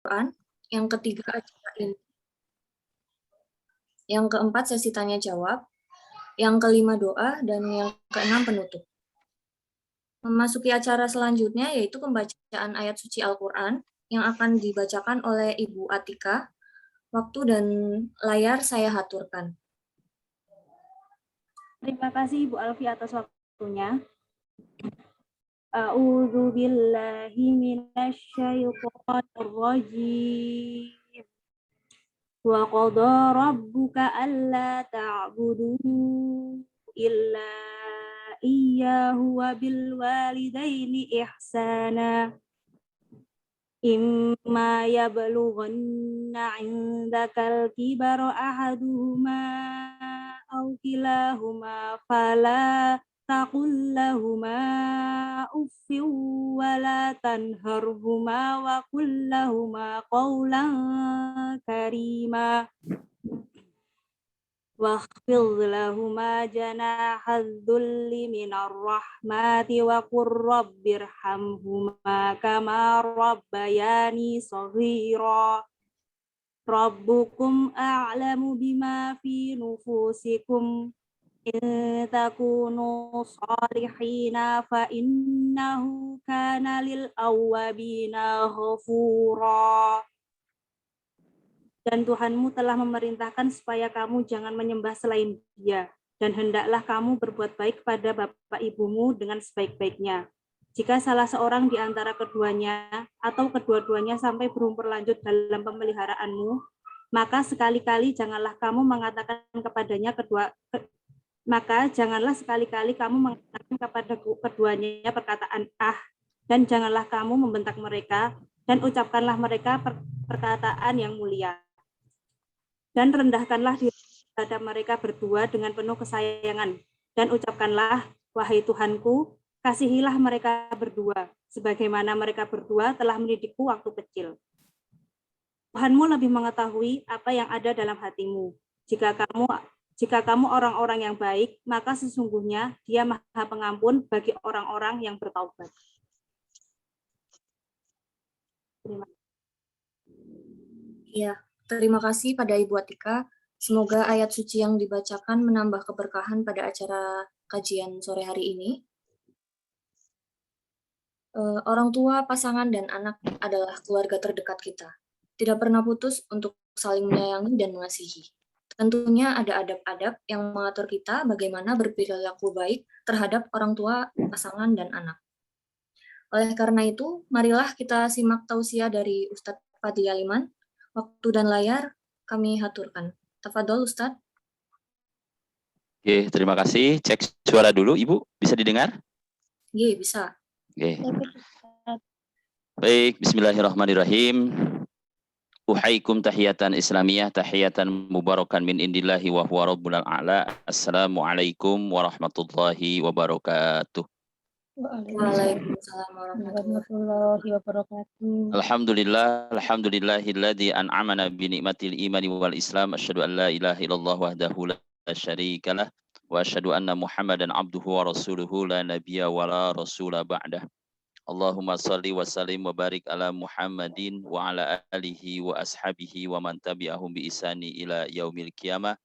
Quran, yang ketiga acara ini, yang keempat sesi tanya jawab, yang kelima doa, dan yang keenam penutup. Memasuki acara selanjutnya yaitu pembacaan ayat suci Al-Quran yang akan dibacakan oleh Ibu Atika. Waktu dan layar saya haturkan. Terima kasih Ibu Alfi atas waktunya. A'udzu billahi minasyaitonir rajim. Wa qada rabbuka alla ta'budu illa iyyahu wa bil walidaini ihsana. Imma yablughanna 'indakal kibara ahaduhuma aw kilahuma fala taqul lahuma uffin wa la tanharhuma wa qul lahuma qawlan karima wakhfid lahuma janahadz dzulli minar rahmati wa qur rabbirhamhuma kama rabbayani shaghira. Rabbukum a'lamu bima fi nufusikum in takunu salihina fa innahu kana lil awwabina ghafura. Dan Tuhanmu telah memerintahkan supaya kamu jangan menyembah selain Dia, dan hendaklah kamu berbuat baik pada bapak ibumu dengan sebaik-baiknya. Jika salah seorang di antara keduanya atau kedua-duanya sampai berumur lanjut dalam pemeliharaanmu, maka sekali-kali janganlah kamu mengatakan kepadanya kepada keduanya perkataan dan janganlah kamu membentak mereka, dan ucapkanlah mereka perkataan yang mulia. Dan rendahkanlah diri terhadap mereka berdua dengan penuh kesayangan. Dan ucapkanlah, wahai Tuhanku, kasihilah mereka berdua, sebagaimana mereka berdua telah mendidikku waktu kecil. Tuhanmu lebih mengetahui apa yang ada dalam hatimu. Jika kamu orang-orang yang baik, maka sesungguhnya Dia Maha Pengampun bagi orang-orang yang bertaubat. Terima kasih pada Ibu Atika. Semoga ayat suci yang dibacakan menambah keberkahan pada acara kajian sore hari ini. Orang tua, pasangan, dan anak adalah keluarga terdekat kita. Tidak pernah putus untuk saling menyayangi dan mengasihi. Tentunya ada adab-adab yang mengatur kita bagaimana berperilaku baik terhadap orang tua, pasangan, dan anak. Oleh karena itu, marilah kita simak tausiah dari Ustadz Fadli Aliman. Waktu dan layar kami haturkan. Tafadhol Ustadz. Oke, terima kasih. Cek suara dulu, Ibu. Bisa didengar? Iya, bisa. Oke. Baik, bismillahirrahmanirrahim. Uhaikum tahiyatan islamiyah, tahiyatan mubarakan min indillahi wa huwa rabbul a'la. Assalamualaikum warahmatullahi wabarakatuh. Waalaikumsalam warahmatullahi wabarakatuh. Alhamdulillahilladzi an'amana bi ni'matil imani wal islam. Asyhadu an la ilaha illallah wahdahu la syarikalah wa asyhadu anna Muhammadan abduhu wa rasuluhu la nabiyya wa la rasula ba'dah. Allahumma salli wa sallim wa barik ala Muhammadin wa ala alihi wa ashabihi wa man tabi'ahum bi isani ila yaumil qiyamah.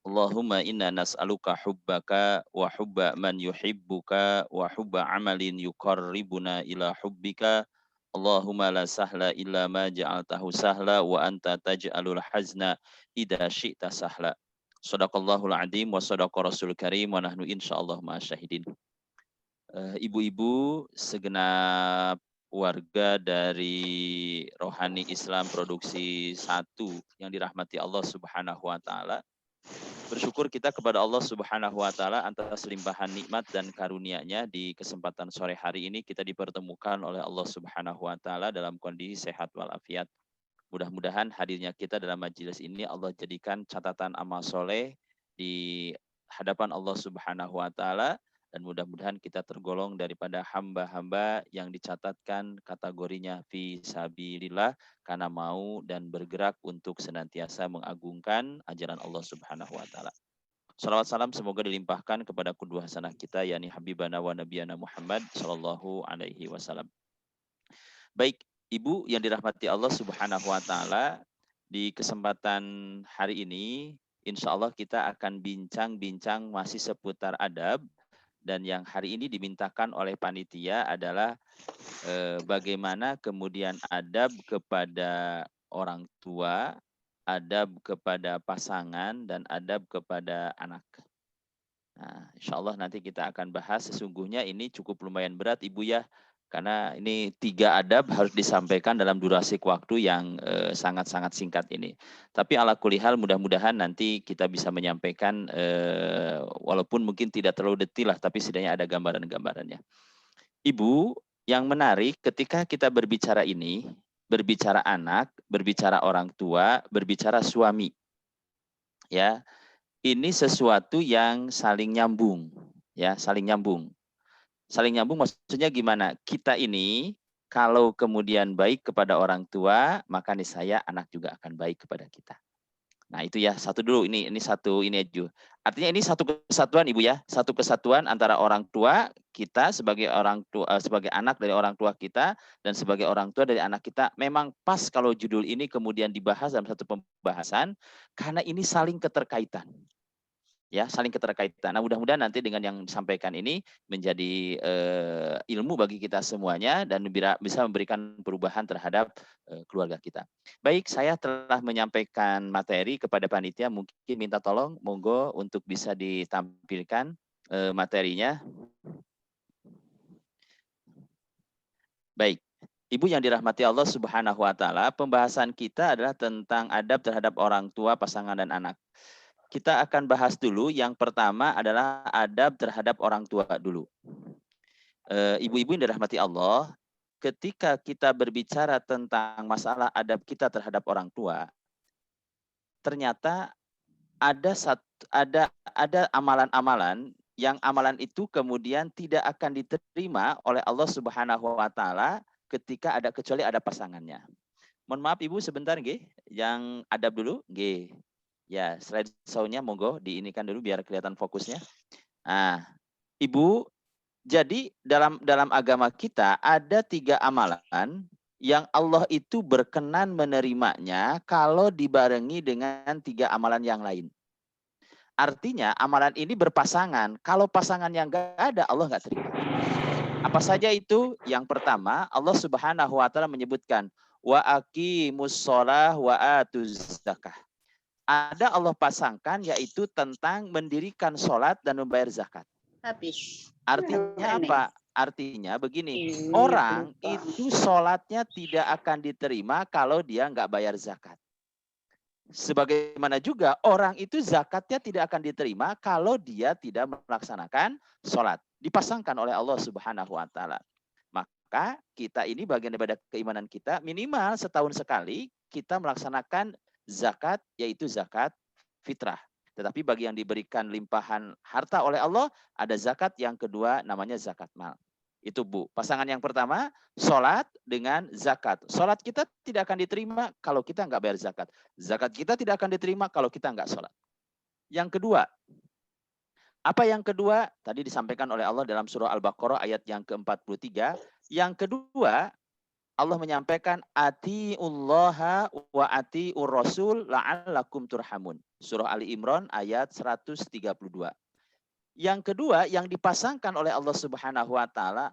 Allahumma inna nas'aluka hubbaka wa hubba man yuhibbuka wa hubba amalin yuqarribuna ila hubbika. Allahumma la sahla illa ma ja'altahu sahla wa anta taj'alul hazna idza syi'ta sahla. Shadaqallahul adzim wa shadaqa rasul karim wa nahnu insyaallah ma'asyahidin. Ibu-ibu segenap warga dari Rohani Islam Produksi 1 yang dirahmati Allah Subhanahu wa taala. Bersyukur kita kepada Allah Subhanahu wa taala atas limpahan nikmat dan karunia-Nya di kesempatan sore hari ini kita dipertemukan oleh Allah Subhanahu wa taala dalam kondisi sehat walafiat. Mudah-mudahan hadirnya kita dalam majelis ini Allah jadikan catatan amal soleh di hadapan Allah Subhanahu wa taala, dan mudah-mudahan kita tergolong daripada hamba-hamba yang dicatatkan kategorinya fi sabilillah, karena mau dan bergerak untuk senantiasa mengagungkan ajaran Allah Subhanahu wa taala. Salawat salam semoga dilimpahkan kepada qudwah hasanah kita, yakni Habibana wa Nabiyana Muhammad sallallahu alaihi wasallam. Baik, Ibu yang dirahmati Allah Subhanahu wa taala, di kesempatan hari ini insya Allah kita akan bincang-bincang masih seputar adab, dan yang hari ini dimintakan oleh panitia adalah bagaimana kemudian adab kepada orang tua, adab kepada pasangan, dan adab kepada anak. Nah, insya Allah nanti kita akan bahas. Sesungguhnya ini cukup lumayan berat Ibu ya, karena ini 3 adab harus disampaikan dalam durasi waktu yang sangat-sangat singkat ini. Tapi ala kulihal mudah-mudahan nanti kita bisa menyampaikan walaupun mungkin tidak terlalu detail lah, tapi setidaknya ada gambaran-gambarannya. Ibu, yang menarik ketika kita berbicara ini, berbicara anak, berbicara orang tua, berbicara suami. Ya, ini sesuatu yang saling nyambung, ya, saling nyambung. Saling nyambung maksudnya gimana? Kita ini kalau kemudian baik kepada orang tua, maka niscaya anak juga akan baik kepada kita. Nah, itu ya, satu dulu, ini satu ini aja. Artinya ini satu kesatuan Ibu ya, satu kesatuan antara orang tua kita sebagai orang tua, sebagai anak dari orang tua kita, dan sebagai orang tua dari anak kita. Memang pas kalau judul ini kemudian dibahas dalam satu pembahasan, karena ini saling keterkaitan. Ya, saling keterkaitan. Nah, mudah-mudahan nanti dengan yang disampaikan ini menjadi ilmu bagi kita semuanya dan bisa memberikan perubahan terhadap keluarga kita. Baik, saya telah menyampaikan materi kepada panitia. Mungkin minta tolong, monggo untuk bisa ditampilkan materinya. Baik, Ibu yang dirahmati Allah Subhanahu wa taala, pembahasan kita adalah tentang adab terhadap orang tua, pasangan, dan anak. Kita akan bahas dulu, yang pertama adalah adab terhadap orang tua dulu. Ibu-ibu yang dirahmati Allah, ketika kita berbicara tentang masalah adab kita terhadap orang tua, ternyata ada amalan-amalan yang amalan itu kemudian tidak akan diterima oleh Allah Subhanahu wa taala ketika kecuali ada pasangannya. Mohon maaf Ibu sebentar nggih, yang adab dulu nggih. Ya, slide show-nya monggo diinikan dulu biar kelihatan fokusnya. Nah, Ibu, jadi dalam agama kita ada 3 amalan yang Allah itu berkenan menerimanya kalau dibarengi dengan 3 amalan yang lain. Artinya amalan ini berpasangan. Kalau pasangan yang enggak ada, Allah enggak terima. Apa saja itu? Yang pertama, Allah Subhanahu wa taala menyebutkan wa aqimus shalah wa atuz zakah. Ada Allah pasangkan, yaitu tentang mendirikan sholat dan membayar zakat. Habis. Artinya apa? Artinya begini, orang itu sholatnya tidak akan diterima kalau dia nggak bayar zakat. Sebagaimana juga orang itu zakatnya tidak akan diterima kalau dia tidak melaksanakan sholat. Dipasangkan oleh Allah Subhanahu wa taala. Maka kita ini bagian daripada keimanan kita, minimal setahun sekali kita melaksanakan zakat, yaitu zakat fitrah. Tetapi bagi yang diberikan limpahan harta oleh Allah, ada zakat yang kedua namanya zakat mal. Itu Bu. Pasangan yang pertama, sholat dengan zakat. Sholat kita tidak akan diterima kalau kita nggak bayar zakat. Zakat kita tidak akan diterima kalau kita nggak sholat. Yang kedua, apa yang kedua? Tadi disampaikan oleh Allah dalam surah Al-Baqarah ayat yang ke-43. Yang kedua, Allah menyampaikan atiullaha wa atiur rasul la'allakum turhamun. Surah Ali Imran ayat 132. Yang kedua yang dipasangkan oleh Allah Subhanahu wa taala,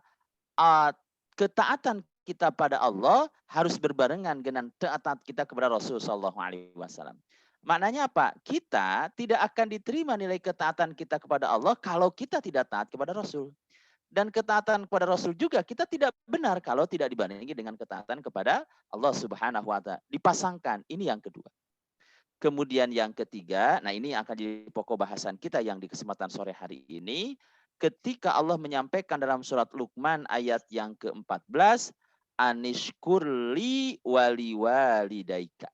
ketaatan kita pada Allah harus berbarengan dengan taat kita kepada Rasul sallallahu alaihi wasallam. Maknanya apa? Kita tidak akan diterima nilai ketaatan kita kepada Allah kalau kita tidak taat kepada Rasul. Dan ketaatan kepada Rasul juga kita tidak benar kalau tidak dibandingkan dengan ketaatan kepada Allah Subhanahu wa taala. Dipasangkan, ini yang kedua. Kemudian yang ketiga, nah ini akan jadi pokok bahasan kita yang di kesempatan sore hari ini, ketika Allah menyampaikan dalam surat Luqman ayat yang ke-14, anishkurli wali walidaika.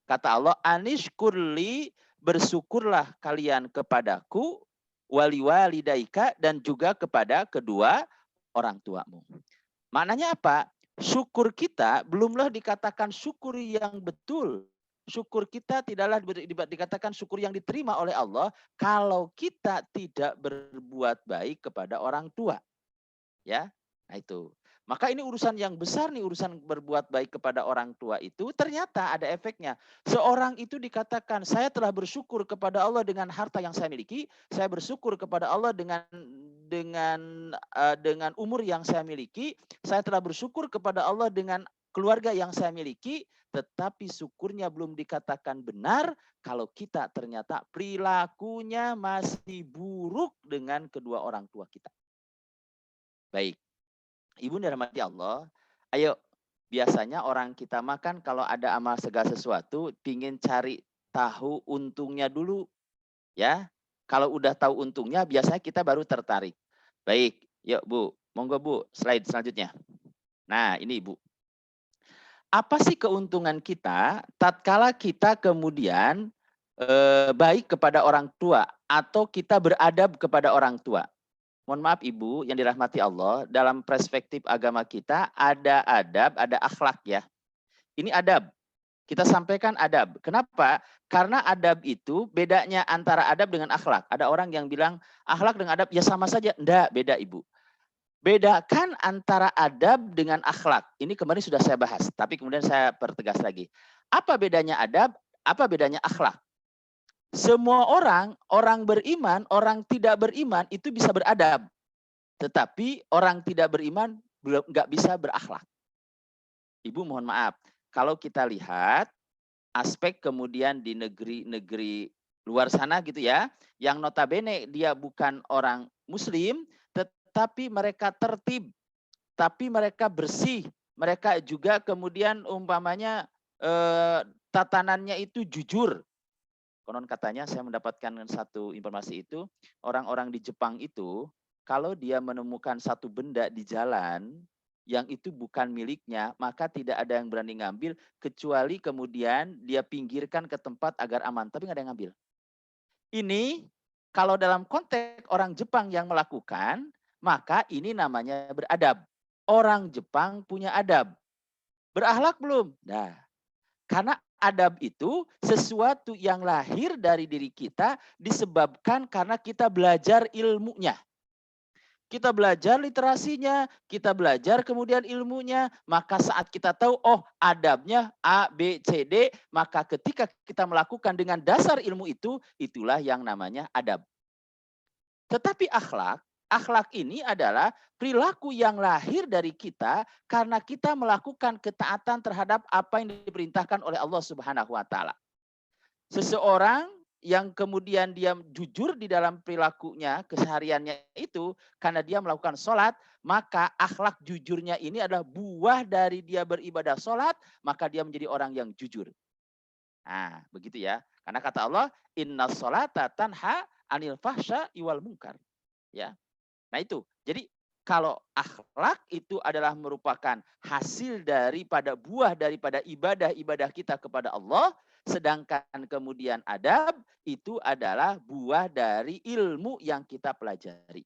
Kata Allah, anishkurli, bersyukurlah kalian kepadaku, wali walidaika, dan juga kepada kedua orang tuamu. Maknanya apa? Syukur kita belumlah dikatakan syukur yang betul. Syukur kita tidaklah dikatakan syukur yang diterima oleh Allah kalau kita tidak berbuat baik kepada orang tua. Ya, nah itu. Maka ini urusan yang besar nih, urusan berbuat baik kepada orang tua itu ternyata ada efeknya. Seorang itu dikatakan, saya telah bersyukur kepada Allah dengan harta yang saya miliki, saya bersyukur kepada Allah dengan umur yang saya miliki, saya telah bersyukur kepada Allah dengan keluarga yang saya miliki, tetapi syukurnya belum dikatakan benar kalau kita ternyata perilakunya masih buruk dengan kedua orang tua kita. Baik. Ibu dirahmati Allah, ayo biasanya orang kita makan kalau ada amal segala sesuatu, pingin cari tahu untungnya dulu, ya. Kalau udah tahu untungnya, biasanya kita baru tertarik. Baik, yuk Bu, monggo Bu, slide selanjutnya. Nah, ini Ibu. Apa sih keuntungan kita tatkala kita kemudian baik kepada orang tua atau kita beradab kepada orang tua? Mohon maaf Ibu yang dirahmati Allah, dalam perspektif agama kita ada adab, ada akhlak ya. Ini adab. Kita sampaikan adab. Kenapa? Karena adab itu bedanya antara adab dengan akhlak. Ada orang yang bilang akhlak dengan adab ya sama saja. Enggak, beda Ibu. Bedakan antara adab dengan akhlak. Ini kemarin sudah saya bahas, tapi kemudian saya pertegas lagi. Apa bedanya adab? Apa bedanya akhlak? Semua orang beriman, orang tidak beriman itu bisa beradab. Tetapi orang tidak beriman nggak bisa berakhlak. Ibu mohon maaf, kalau kita lihat aspek kemudian di negeri-negeri luar sana gitu ya, yang notabene dia bukan orang muslim, tetapi mereka tertib, tapi mereka bersih, mereka juga kemudian umpamanya tatanannya itu jujur. Konon katanya saya mendapatkan satu informasi itu, orang-orang di Jepang itu kalau dia menemukan satu benda di jalan yang itu bukan miliknya, maka tidak ada yang berani ngambil kecuali kemudian dia pinggirkan ke tempat agar aman, tapi nggak ada yang ngambil. Ini kalau dalam konteks orang Jepang yang melakukan, maka ini namanya beradab. Orang Jepang punya adab. Berakhlak belum? Nah, karena adab itu sesuatu yang lahir dari diri kita disebabkan karena kita belajar ilmunya. Kita belajar literasinya, kita belajar kemudian ilmunya, maka saat kita tahu, oh adabnya A, B, C, D, maka ketika kita melakukan dengan dasar ilmu itu, itulah yang namanya adab. Tetapi akhlak ini adalah perilaku yang lahir dari kita karena kita melakukan ketaatan terhadap apa yang diperintahkan oleh Allah Subhanahu wa taala. Seseorang yang kemudian dia jujur di dalam perilakunya, kesehariannya itu karena dia melakukan sholat, maka akhlak jujurnya ini adalah buah dari dia beribadah sholat, maka dia menjadi orang yang jujur. Nah, begitu ya. Karena kata Allah, inna sholata tanha anil fahsya iwal munkar. Ya. Nah itu. Jadi kalau akhlak itu adalah merupakan hasil daripada buah daripada ibadah-ibadah kita kepada Allah, sedangkan kemudian adab itu adalah buah dari ilmu yang kita pelajari.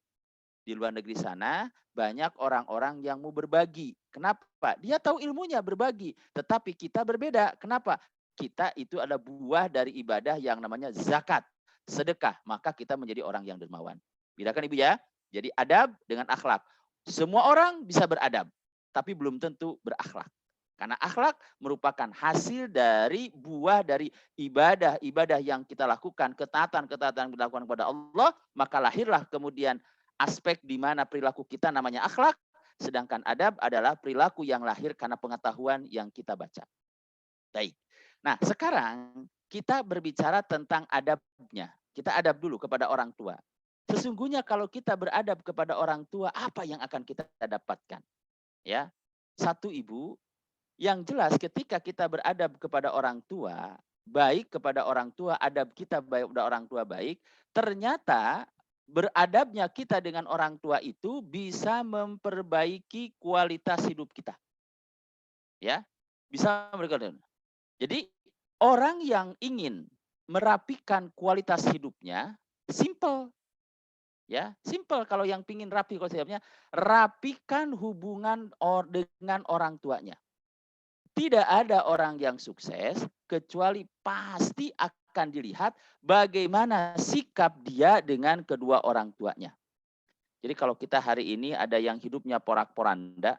Di luar negeri sana banyak orang-orang yang mau berbagi. Kenapa? Dia tahu ilmunya berbagi, tetapi kita berbeda. Kenapa? Kita itu adalah buah dari ibadah yang namanya zakat, sedekah, maka kita menjadi orang yang dermawan. Bedakan Ibu ya. Jadi adab dengan akhlak. Semua orang bisa beradab, tapi belum tentu berakhlak. Karena akhlak merupakan hasil dari buah dari ibadah-ibadah yang kita lakukan, ketaatan-ketaatan yang dilakukan kepada Allah, maka lahirlah kemudian aspek di mana perilaku kita namanya akhlak, sedangkan adab adalah perilaku yang lahir karena pengetahuan yang kita baca. Baik. Nah, sekarang kita berbicara tentang adabnya. Kita adab dulu kepada orang tua. Sesungguhnya kalau kita beradab kepada orang tua, apa yang akan kita dapatkan? Ya, satu Ibu, yang jelas ketika kita beradab kepada orang tua, baik kepada orang tua, adab kita baik kepada orang tua baik, ternyata beradabnya kita dengan orang tua itu bisa memperbaiki kualitas hidup kita. Ya, bisa memperbaiki. Jadi orang yang ingin merapikan kualitas hidupnya, simple. Ya, simple kalau yang pingin rapi kualitas hidupnya, rapikan hubungan dengan orang tuanya. Tidak ada orang yang sukses kecuali pasti akan dilihat bagaimana sikap dia dengan kedua orang tuanya. Jadi kalau kita hari ini ada yang hidupnya porak-poranda,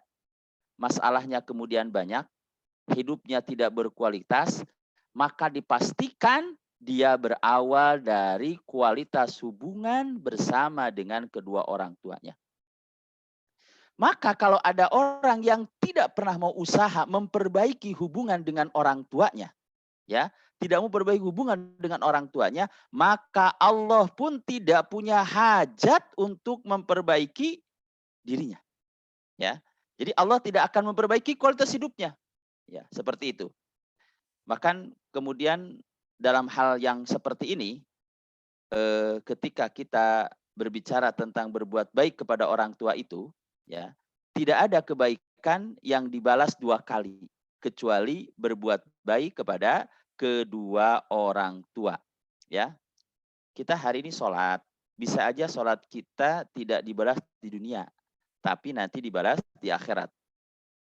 masalahnya kemudian banyak, hidupnya tidak berkualitas, maka dipastikan dia berawal dari kualitas hubungan bersama dengan kedua orang tuanya. Maka kalau ada orang yang tidak pernah mau usaha memperbaiki hubungan dengan orang tuanya, ya, tidak memperbaiki hubungan dengan orang tuanya, maka Allah pun tidak punya hajat untuk memperbaiki dirinya, ya. Jadi Allah tidak akan memperbaiki kualitas hidupnya, ya, seperti itu. Bahkan kemudian dalam hal yang seperti ini, ketika kita berbicara tentang berbuat baik kepada orang tua itu, ya, tidak ada kebaikan yang dibalas 2 kali, kecuali berbuat baik kepada kedua orang tua, ya. Kita hari ini sholat, bisa aja sholat kita tidak dibalas di dunia, tapi nanti dibalas di akhirat.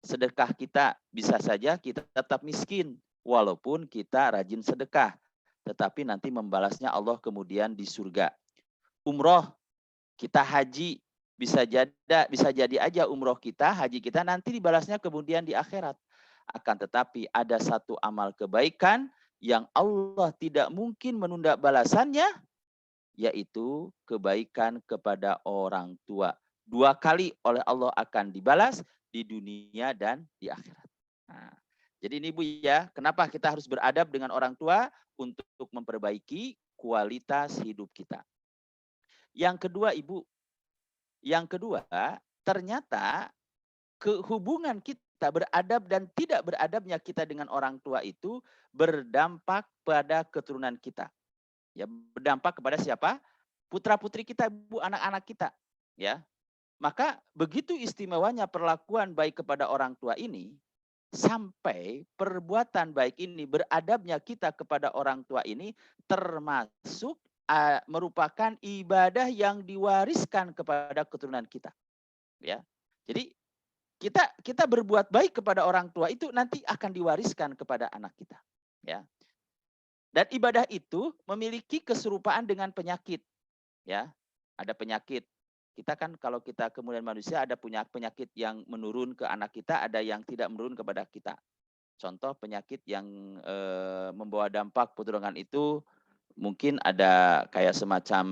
Sedekah kita bisa saja kita tetap miskin, walaupun kita rajin sedekah, tetapi nanti membalasnya Allah kemudian di surga. Umroh, kita haji, bisa jadi aja umroh kita, haji kita nanti dibalasnya kemudian di akhirat. Akan tetapi ada satu amal kebaikan yang Allah tidak mungkin menunda balasannya, yaitu kebaikan kepada orang tua. 2 kali oleh Allah akan dibalas di dunia dan di akhirat. Nah, jadi ini Bu ya, kenapa kita harus beradab dengan orang tua? Untuk memperbaiki kualitas hidup kita. Yang kedua Ibu, ternyata hubungan kita beradab dan tidak beradabnya kita dengan orang tua itu berdampak pada keturunan kita. Ya, berdampak kepada siapa? Putra-putri kita, Bu, anak-anak kita, ya. Maka begitu istimewanya perlakuan baik kepada orang tua ini, sampai perbuatan baik ini, beradabnya kita kepada orang tua ini termasuk merupakan ibadah yang diwariskan kepada keturunan kita, ya. Jadi kita berbuat baik kepada orang tua itu nanti akan diwariskan kepada anak kita, ya. Dan ibadah itu memiliki keserupaan dengan penyakit, ya. Ada penyakit. Kita kan kalau kita kemudian manusia ada punya penyakit yang menurun ke anak kita, ada yang tidak menurun kepada kita. Contoh penyakit yang membawa dampak keturunan itu mungkin ada kayak semacam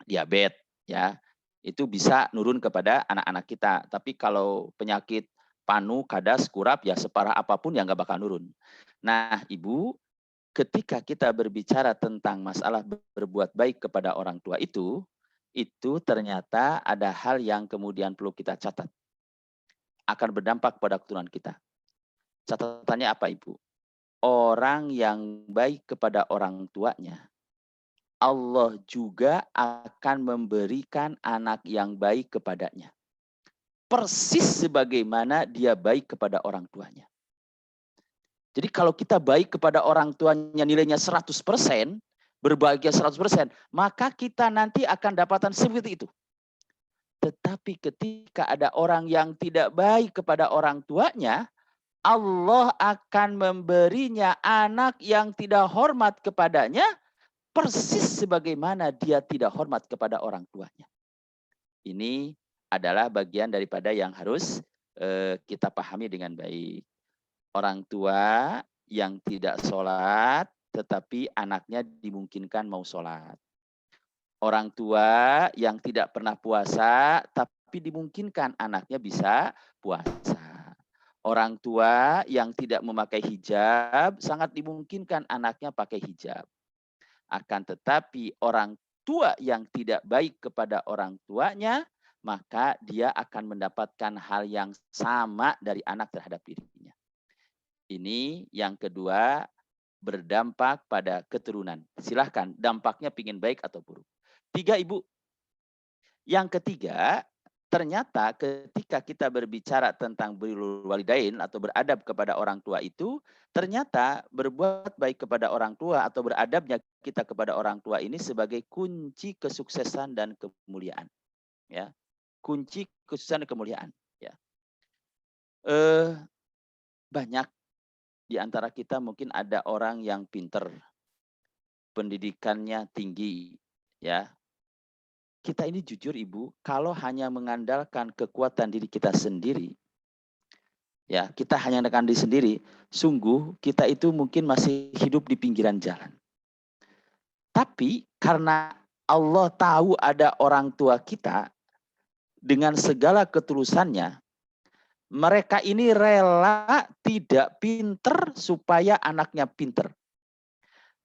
diabetes, ya. Itu bisa nurun kepada anak-anak kita. Tapi kalau penyakit panu, kadas, kurap, ya separah apapun ya nggak bakal nurun. Nah, Ibu, ketika kita berbicara tentang masalah berbuat baik kepada orang tua itu ternyata ada hal yang kemudian perlu kita catat. Akan berdampak pada keturunan kita. Catatannya apa, Ibu? Orang yang baik kepada orang tuanya, Allah juga akan memberikan anak yang baik kepadanya. Persis sebagaimana dia baik kepada orang tuanya. Jadi kalau kita baik kepada orang tuanya nilainya 100%, berbahagia 100%, maka kita nanti akan dapatkan seperti itu. Tetapi ketika ada orang yang tidak baik kepada orang tuanya, Allah akan memberinya anak yang tidak hormat kepadanya, persis sebagaimana dia tidak hormat kepada orang tuanya. Ini adalah bagian daripada yang harus kita pahami dengan baik. Orang tua yang tidak sholat, tetapi anaknya dimungkinkan mau sholat. Orang tua yang tidak pernah puasa, tapi dimungkinkan anaknya bisa puasa. Orang tua yang tidak memakai hijab, sangat dimungkinkan anaknya pakai hijab. Akan tetapi orang tua yang tidak baik kepada orang tuanya, maka dia akan mendapatkan hal yang sama dari anak terhadap dirinya. Ini yang kedua, berdampak pada keturunan. Silahkan, dampaknya pingin baik atau buruk. 3, Ibu. Yang ketiga, ternyata ketika kita berbicara tentang birrul walidain atau beradab kepada orang tua itu, ternyata berbuat baik kepada orang tua atau beradabnya kita kepada orang tua ini sebagai kunci kesuksesan dan kemuliaan. Ya, kunci kesuksesan dan kemuliaan. Ya, banyak di antara kita mungkin ada orang yang pinter, pendidikannya tinggi, ya. Kita ini jujur Ibu, kalau hanya mengandalkan kekuatan diri kita sendiri, Ya, kita hanya menekan diri sendiri. Sungguh kita itu mungkin masih hidup di pinggiran jalan. Tapi karena Allah tahu ada orang tua kita dengan segala ketulusannya, mereka ini rela tidak pinter supaya anaknya pinter.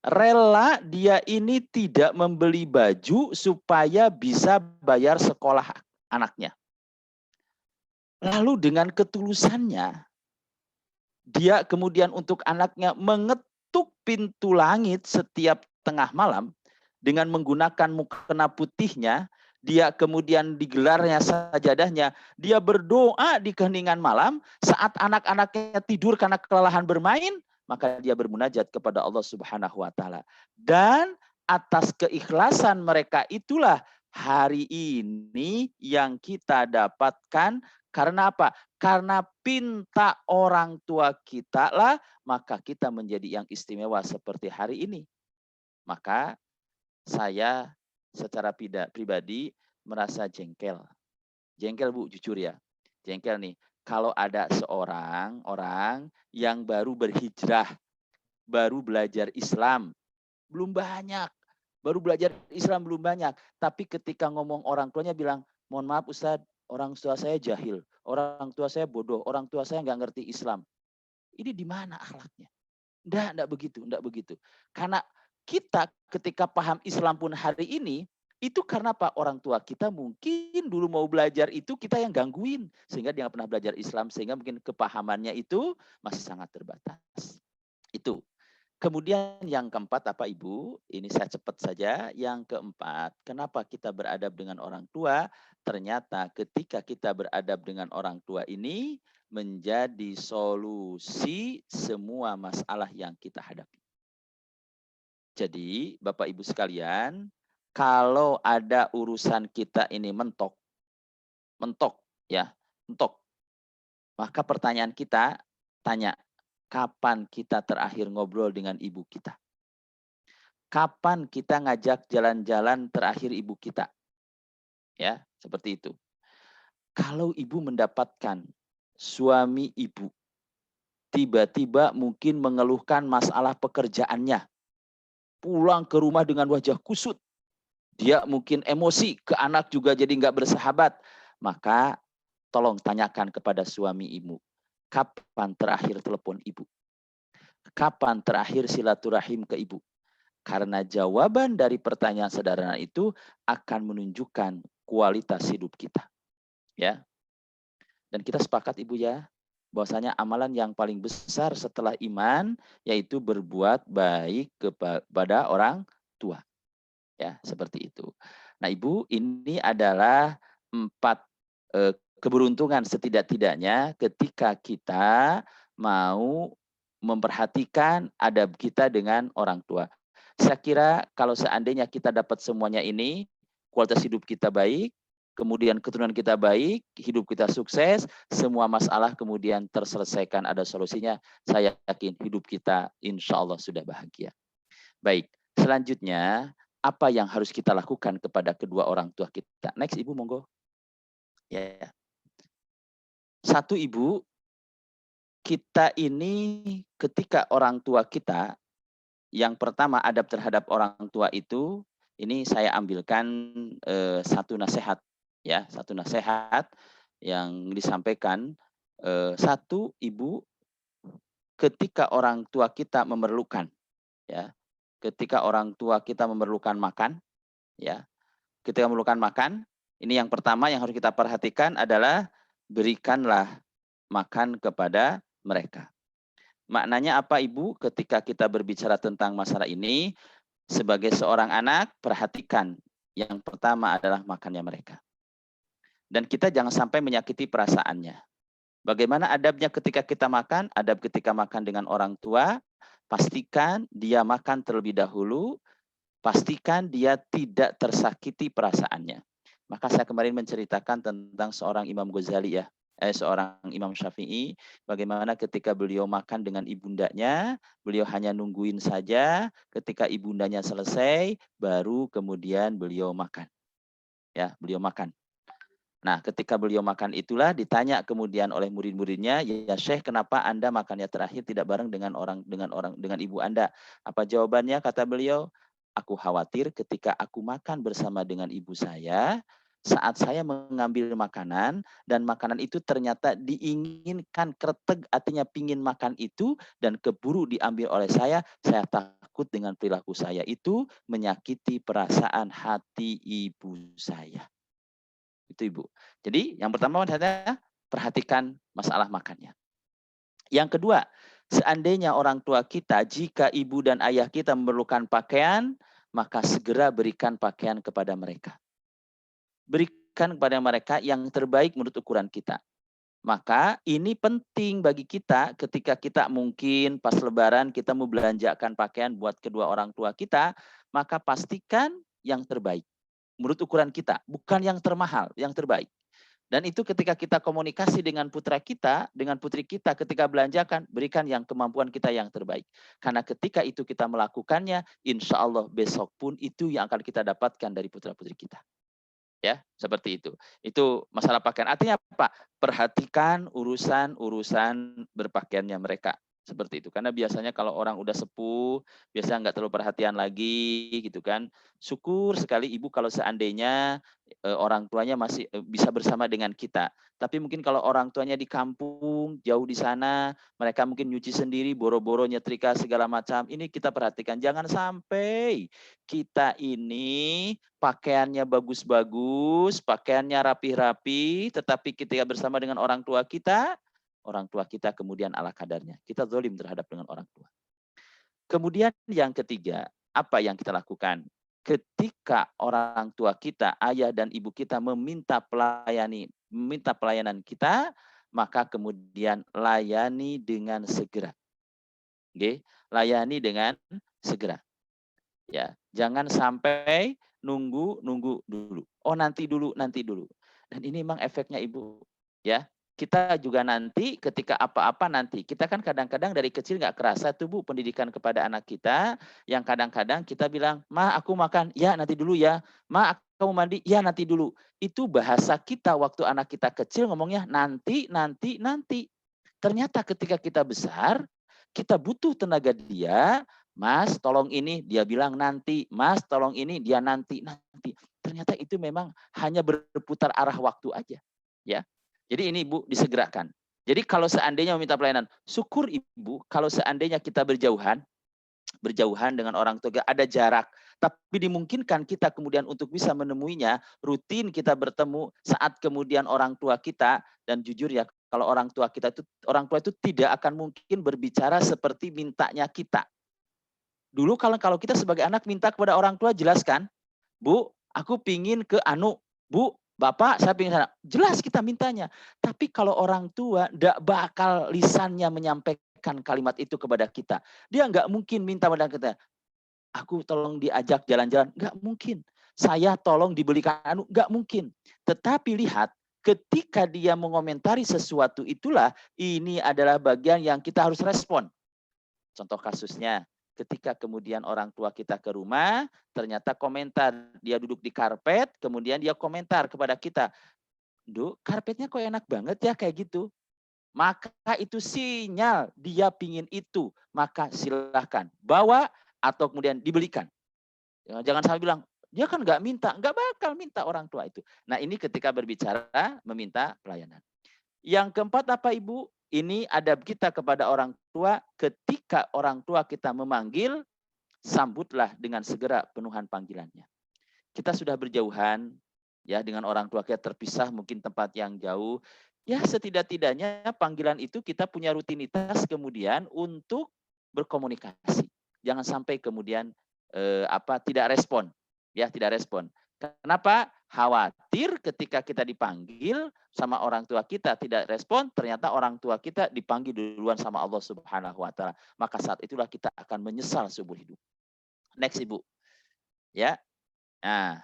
Rela dia ini tidak membeli baju supaya bisa bayar sekolah anaknya. Lalu dengan ketulusannya, dia kemudian untuk anaknya mengetuk pintu langit setiap tengah malam dengan menggunakan mukena putihnya, dia kemudian digelarnya sajadahnya, dia berdoa di keheningan malam saat anak-anaknya tidur karena kelelahan bermain, maka dia bermunajat kepada Allah Subhanahu wa taala. Dan atas keikhlasan mereka itulah hari ini yang kita dapatkan. Karena apa? Karena pinta orang tua kita lah, maka kita menjadi yang istimewa seperti hari ini. Maka saya secara pribadi merasa jengkel. Jengkel Bu, jujur ya. Jengkel nih. Kalau ada seorang orang yang baru berhijrah, baru belajar Islam, belum banyak. Baru belajar Islam belum banyak. Tapi ketika ngomong orang tuanya bilang, mohon maaf Ustadz, orang tua saya jahil, orang tua saya bodoh, orang tua saya nggak ngerti Islam. Ini di mana akhlaknya? Enggak begitu, enggak begitu. Karena kita ketika paham Islam pun hari ini, itu karena apa? Orang tua kita mungkin dulu mau belajar itu kita yang gangguin. Sehingga dia nggak pernah belajar Islam, sehingga mungkin kepahamannya itu masih sangat terbatas. Itu. Kemudian yang keempat apa Ibu? Ini saya cepat saja. Yang keempat, kenapa kita beradab dengan orang tua? Ternyata ketika kita beradab dengan orang tua ini menjadi solusi semua masalah yang kita hadapi. Jadi Bapak Ibu sekalian, kalau ada urusan kita ini mentok ya, mentok. Maka pertanyaan kita tanya, kapan kita terakhir ngobrol dengan ibu kita? Kapan kita ngajak jalan-jalan terakhir ibu kita? Ya, seperti itu. Kalau ibu mendapatkan suami ibu tiba-tiba mungkin mengeluhkan masalah pekerjaannya, pulang ke rumah dengan wajah kusut, dia mungkin emosi, ke anak juga jadi nggak bersahabat, maka tolong tanyakan kepada suami ibu, kapan terakhir telepon ibu? Kapan terakhir silaturahim ke ibu? Karena jawaban dari pertanyaan sederhana itu akan menunjukkan kualitas hidup kita. Ya. Dan kita sepakat Ibu ya, bahwasanya amalan yang paling besar setelah iman yaitu berbuat baik kepada orang tua. Ya, seperti itu. Nah, Ibu, ini adalah 4 keberuntungan setidak-tidaknya ketika kita mau memperhatikan adab kita dengan orang tua. Saya kira kalau seandainya kita dapat semuanya ini, kualitas hidup kita baik, kemudian keturunan kita baik, hidup kita sukses, semua masalah kemudian terselesaikan, ada solusinya, saya yakin hidup kita insya Allah sudah bahagia. Baik, selanjutnya apa yang harus kita lakukan kepada kedua orang tua kita? Next Ibu, monggo. Ya. Satu Ibu, kita ini ketika orang tua kita, yang pertama adab terhadap orang tua itu, ini saya ambilkan satu nasihat, ya, satu nasihat yang disampaikan. Satu Ibu, ketika orang tua kita memerlukan, ya, ketika orang tua kita memerlukan makan, ya, ketika memerlukan makan, ini yang pertama yang harus kita perhatikan adalah berikanlah makan kepada mereka. Maknanya apa Ibu? Ketika kita berbicara tentang masalah ini, sebagai seorang anak, perhatikan yang pertama adalah makannya mereka. Dan kita jangan sampai menyakiti perasaannya. Bagaimana adabnya ketika kita makan? Adab ketika makan dengan orang tua, pastikan dia makan terlebih dahulu, pastikan dia tidak tersakiti perasaannya. Maka saya kemarin menceritakan tentang seorang Imam Ghazali ya, seorang Imam Syafi'i, bagaimana ketika beliau makan dengan ibundanya, beliau hanya nungguin saja, ketika ibundanya selesai, baru kemudian beliau makan. Ya, beliau makan. Nah, ketika beliau makan itulah ditanya kemudian oleh murid-muridnya, "Ya Syekh, kenapa Anda makannya terakhir tidak bareng dengan ibu Anda?" Apa jawabannya? Kata beliau, "Aku khawatir ketika aku makan bersama dengan ibu saya, saat saya mengambil makanan dan makanan itu ternyata diinginkan kretek, artinya pingin makan itu dan keburu diambil oleh saya takut dengan perilaku saya itu menyakiti perasaan hati ibu saya." Itu Ibu. Jadi yang pertama saya perhatikan masalah makannya. Yang kedua, seandainya orang tua kita, jika ibu dan ayah kita memerlukan pakaian, maka segera berikan pakaian kepada mereka. Berikan kepada mereka yang terbaik menurut ukuran kita. Maka ini penting bagi kita ketika kita mungkin pas lebaran kita mau belanjakan pakaian buat kedua orang tua kita, maka pastikan yang terbaik menurut ukuran kita, bukan yang termahal, yang terbaik. Dan itu ketika kita komunikasi dengan putra kita, dengan putri kita ketika belanjakan, berikan yang kemampuan kita yang terbaik. Karena ketika itu kita melakukannya, insya Allah besok pun itu yang akan kita dapatkan dari putra-putri kita. Ya, seperti itu. Itu masalah pakaian. Artinya apa? Perhatikan urusan-urusan berpakaiannya mereka. Seperti itu. Karena biasanya kalau orang udah sepuh, biasanya nggak terlalu perhatian lagi gitu kan. Syukur sekali ibu kalau seandainya orang tuanya masih bisa bersama dengan kita. Tapi mungkin kalau orang tuanya di kampung, jauh di sana, mereka mungkin nyuci sendiri, boro-boro nyetrika segala macam. Ini kita perhatikan. Jangan sampai kita ini pakaiannya bagus-bagus, pakaiannya rapi-rapi, tetapi ketika bersama dengan orang tua kita kemudian ala kadarnya. Kita zalim terhadap dengan orang tua. Kemudian yang ketiga, apa yang kita lakukan? Ketika orang tua kita, ayah dan ibu kita meminta pelayanan kita, maka kemudian layani dengan segera. Oke, layani dengan segera. Ya, jangan sampai nunggu dulu. Oh, nanti dulu. Dan ini memang efeknya Ibu, ya. Kita juga nanti ketika apa-apa nanti. Kita kan kadang-kadang dari kecil nggak kerasa tuh Bu pendidikan kepada anak kita, yang kadang-kadang kita bilang, "Ma, aku makan." "Ya, nanti dulu ya." "Ma, aku mau mandi." "Ya, nanti dulu." Itu bahasa kita waktu anak kita kecil ngomongnya nanti. Ternyata ketika kita besar, kita butuh tenaga dia. "Mas, tolong ini." Dia bilang nanti. "Mas, tolong ini." Dia nanti. Ternyata itu memang hanya berputar arah waktu aja. Ya. Jadi ini Ibu disegerakan. Jadi kalau seandainya meminta pelayanan, syukur Ibu kalau seandainya kita berjauhan dengan orang tua, ada jarak. Tapi dimungkinkan kita kemudian untuk bisa menemuinya, rutin kita bertemu saat kemudian orang tua kita, dan jujur ya, kalau orang tua itu tidak akan mungkin berbicara seperti mintanya kita. Dulu kalau kita sebagai anak minta kepada orang tua, jelaskan, "Bu, aku pingin ke anu." "Bu, Bapak, saya pingin sana." Jelas kita mintanya. Tapi kalau orang tua tidak bakal lisannya menyampaikan kalimat itu kepada kita. Dia nggak mungkin minta pada kita, "Aku tolong diajak jalan-jalan." Nggak mungkin. "Saya tolong dibelikan anu." Nggak mungkin. Tetapi lihat, ketika dia mengomentari sesuatu itulah, ini adalah bagian yang kita harus respon. Contoh kasusnya, ketika kemudian orang tua kita ke rumah, ternyata komentar, dia duduk di karpet, kemudian dia komentar kepada kita, "Duh, karpetnya kok enak banget ya kayak gitu." Maka itu sinyal dia pingin itu. Maka silahkan bawa atau kemudian dibelikan. Jangan sampai bilang, "Dia kan nggak bakal minta orang tua itu." Nah ini ketika berbicara meminta pelayanan. Yang keempat apa Ibu? Ini adab kita kepada orang tua, ketika orang tua kita memanggil, sambutlah dengan segera penuhan panggilannya. Kita sudah berjauhan ya dengan orang tua kita, terpisah mungkin tempat yang jauh. Ya setidak-tidaknya panggilan itu kita punya rutinitas kemudian untuk berkomunikasi. Jangan sampai kemudian tidak respon. Ya, tidak respon. Kenapa? Khawatir ketika kita dipanggil sama orang tua kita tidak respon, ternyata orang tua kita dipanggil duluan sama Allah Subhanahu wa taala. Maka saat itulah kita akan menyesal seumur hidup. Next Ibu. Ya. Nah,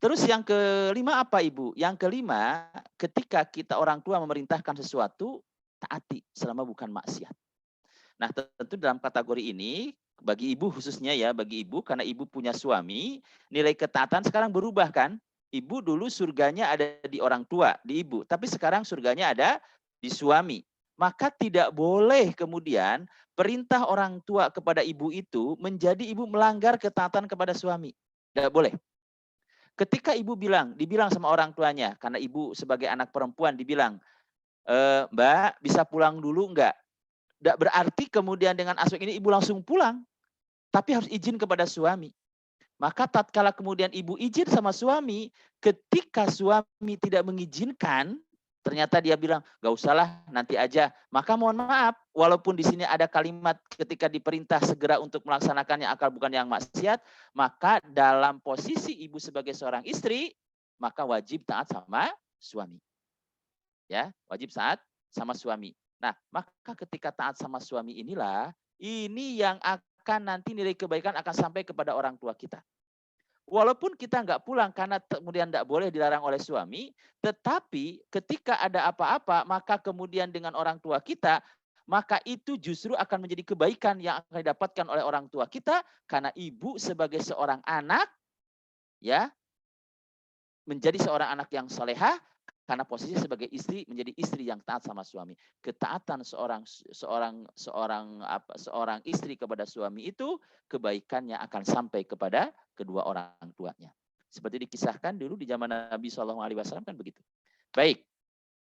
terus yang kelima apa Ibu? Yang kelima, ketika kita orang tua memerintahkan sesuatu, taati selama bukan maksiat. Nah, tentu dalam kategori ini bagi ibu khususnya ya, bagi ibu karena ibu punya suami, nilai ketaatan sekarang berubah kan? Ibu dulu surganya ada di orang tua, di ibu. Tapi sekarang surganya ada di suami. Maka tidak boleh kemudian perintah orang tua kepada ibu itu menjadi ibu melanggar ketaatan kepada suami. Tidak boleh. Ketika ibu dibilang sama orang tuanya, karena ibu sebagai anak perempuan dibilang, Mbak bisa pulang dulu enggak? Tidak berarti kemudian dengan aspek ini ibu langsung pulang. Tapi harus izin kepada suami. Maka tatkala kemudian ibu izin sama suami, ketika suami tidak mengizinkan, ternyata dia bilang, gak usahlah nanti aja. Maka mohon maaf, walaupun di sini ada kalimat ketika diperintah segera untuk melaksanakannya akal bukan yang maksiat, maka dalam posisi ibu sebagai seorang istri, maka wajib taat sama suami. Ya, wajib taat sama suami. Nah, maka ketika taat sama suami inilah, ini yang akan nanti nilai kebaikan akan sampai kepada orang tua kita. Walaupun kita nggak pulang karena kemudian tidak boleh dilarang oleh suami, tetapi ketika ada apa-apa, maka kemudian dengan orang tua kita, maka itu justru akan menjadi kebaikan yang akan didapatkan oleh orang tua kita, karena ibu sebagai seorang anak, ya, menjadi seorang anak yang solehah, karena posisi sebagai istri menjadi istri yang taat sama suami. Ketaatan seorang istri kepada suami itu kebaikannya akan sampai kepada kedua orang tuanya. Seperti dikisahkan dulu di zaman Nabi SAW kan begitu. Baik,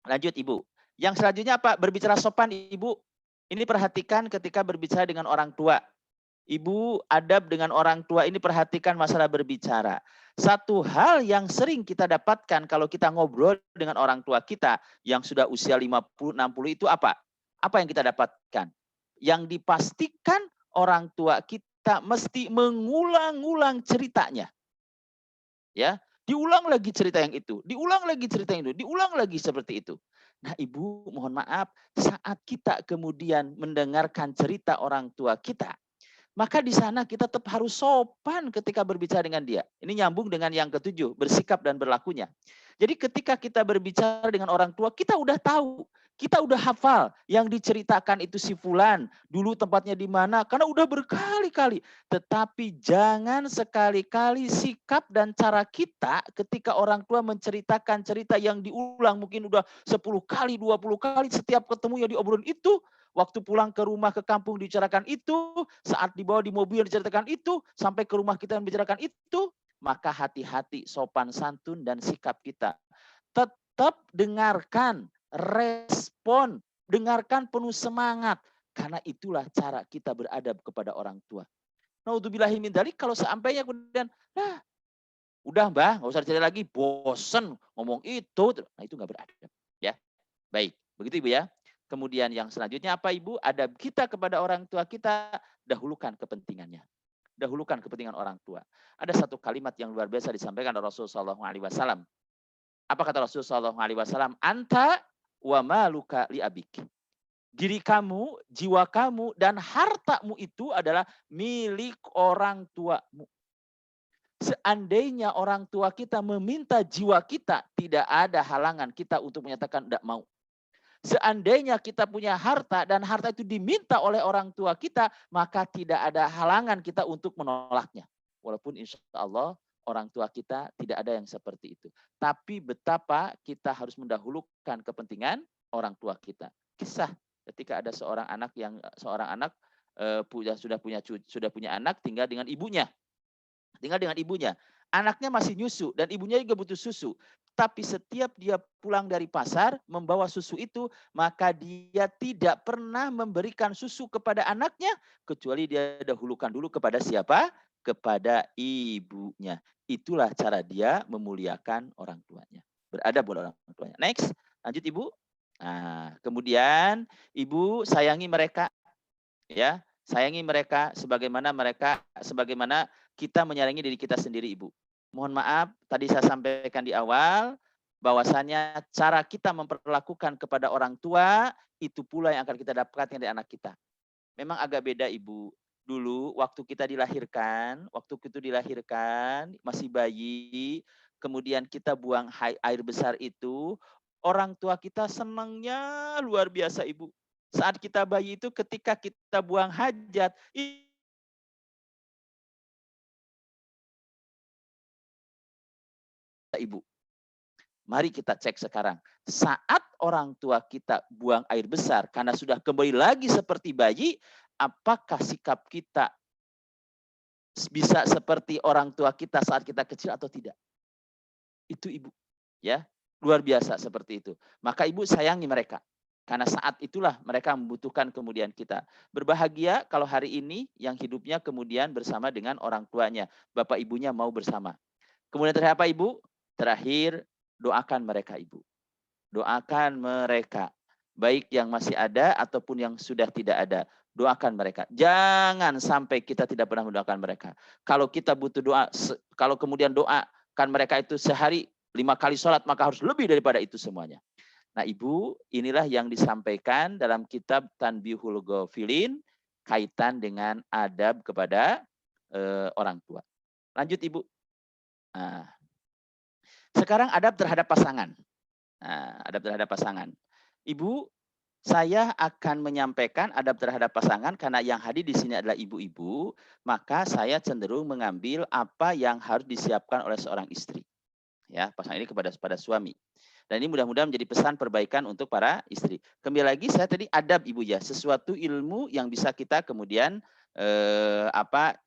lanjut Ibu. Yang selanjutnya apa? Berbicara sopan Ibu. Ini perhatikan ketika berbicara dengan orang tua. Ibu adab dengan orang tua ini perhatikan masalah berbicara. Satu hal yang sering kita dapatkan kalau kita ngobrol dengan orang tua kita yang sudah usia 50, 60 itu apa? Apa yang kita dapatkan? Yang dipastikan orang tua kita mesti mengulang-ulang ceritanya. Ya, diulang lagi cerita yang itu, diulang lagi cerita yang itu, diulang lagi seperti itu. Nah, Ibu mohon maaf, saat kita kemudian mendengarkan cerita orang tua kita, maka di sana kita tetap harus sopan ketika berbicara dengan dia. Ini nyambung dengan yang ketujuh, bersikap dan berlakunya. Jadi ketika kita berbicara dengan orang tua, kita udah tahu, kita udah hafal yang diceritakan itu si fulan, dulu tempatnya di mana, karena udah berkali-kali. Tetapi jangan sekali-kali sikap dan cara kita ketika orang tua menceritakan cerita yang diulang mungkin udah 10 kali, 20 kali, setiap ketemu yang diobrolin itu, waktu pulang ke rumah ke kampung dibicarakan itu, saat dibawa di mobil diceritakan itu, sampai ke rumah kita membicarakan itu, maka hati-hati sopan santun dan sikap kita. Tetap dengarkan, respon, dengarkan penuh semangat. Karena itulah cara kita beradab kepada orang tua. Naudzubillahi min dzalik, kalau seampainya kemudian, nah udah Mbah, nggak usah cerita lagi, bosen ngomong itu. Nah itu nggak beradab. Ya, baik. Begitu Ibu ya. Kemudian yang selanjutnya apa Ibu? Adab kita kepada orang tua kita, dahulukan kepentingannya. Dahulukan kepentingan orang tua. Ada satu kalimat yang luar biasa disampaikan oleh Rasulullah SAW. Apa kata Rasulullah SAW? Anta wa maluka li abik. Diri kamu, jiwa kamu, dan hartamu itu adalah milik orang tuamu. Seandainya orang tua kita meminta jiwa kita, tidak ada halangan kita untuk menyatakan tidak mau. Seandainya kita punya harta dan harta itu diminta oleh orang tua kita, maka tidak ada halangan kita untuk menolaknya. Walaupun insya Allah orang tua kita tidak ada yang seperti itu. Tapi betapa kita harus mendahulukan kepentingan orang tua kita. Kisah ketika ada seorang anak sudah punya anak tinggal dengan ibunya. Anaknya masih nyusu dan ibunya juga butuh susu. Tapi setiap dia pulang dari pasar membawa susu itu, maka dia tidak pernah memberikan susu kepada anaknya kecuali dia dahulukan dulu kepada siapa? Kepada ibunya. Itulah cara dia memuliakan orang tuanya. Beradab oleh orang tuanya. Next, lanjut Ibu. Nah, kemudian Ibu sayangi mereka, ya, sayangi mereka sebagaimana kita menyayangi diri kita sendiri, Ibu. Mohon maaf, tadi saya sampaikan di awal, bahwasannya cara kita memperlakukan kepada orang tua, itu pula yang akan kita dapatkan dari anak kita. Memang agak beda, Ibu. Dulu, waktu kita dilahirkan, masih bayi, kemudian kita buang air besar itu, orang tua kita senangnya luar biasa, Ibu. Saat kita bayi itu, ketika kita buang hajat, Ibu. Mari kita cek sekarang. Saat orang tua kita buang air besar karena sudah kembali lagi seperti bayi, apakah sikap kita bisa seperti orang tua kita saat kita kecil atau tidak? Itu Ibu. Ya, luar biasa seperti itu. Maka Ibu sayangi mereka. Karena saat itulah mereka membutuhkan kemudian kita. Berbahagia kalau hari ini yang hidupnya kemudian bersama dengan orang tuanya. Bapak ibunya mau bersama. Kemudian terakhir apa Ibu? Terakhir, doakan mereka Ibu. Doakan mereka. Baik yang masih ada ataupun yang sudah tidak ada. Doakan mereka. Jangan sampai kita tidak pernah mendoakan mereka. Kalau kita butuh doa, kalau kemudian doakan mereka itu sehari 5 kali sholat, maka harus lebih daripada itu semuanya. Nah Ibu, inilah yang disampaikan dalam kitab Tanbihul Ghafilin kaitan dengan adab kepada orang tua. Lanjut Ibu. Nah, sekarang adab terhadap pasangan. Nah, adab terhadap pasangan. Ibu, saya akan menyampaikan adab terhadap pasangan karena yang hadir di sini adalah ibu-ibu, maka saya cenderung mengambil apa yang harus disiapkan oleh seorang istri. Ya, pasangan ini kepada suami. Dan ini mudah-mudahan menjadi pesan perbaikan untuk para istri. Kembali lagi saya tadi adab Ibu ya, sesuatu ilmu yang bisa kita kemudian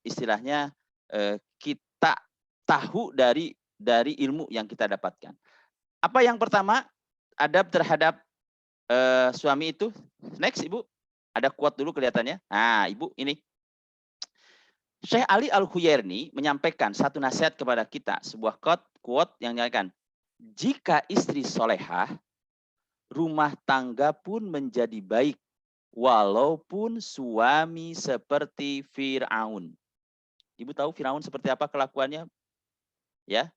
istilahnya kita tahu dari ilmu yang kita dapatkan. Apa yang pertama? Adab terhadap suami itu. Next Ibu. Ada quote dulu kelihatannya. Nah, Ibu ini. Syekh Ali Al-Khuyairni menyampaikan satu nasihat kepada kita, sebuah quote yang menyatakan, jika istri solehah, rumah tangga pun menjadi baik, walaupun suami seperti Fir'aun. Ibu tahu Fir'aun seperti apa kelakuannya? Ya,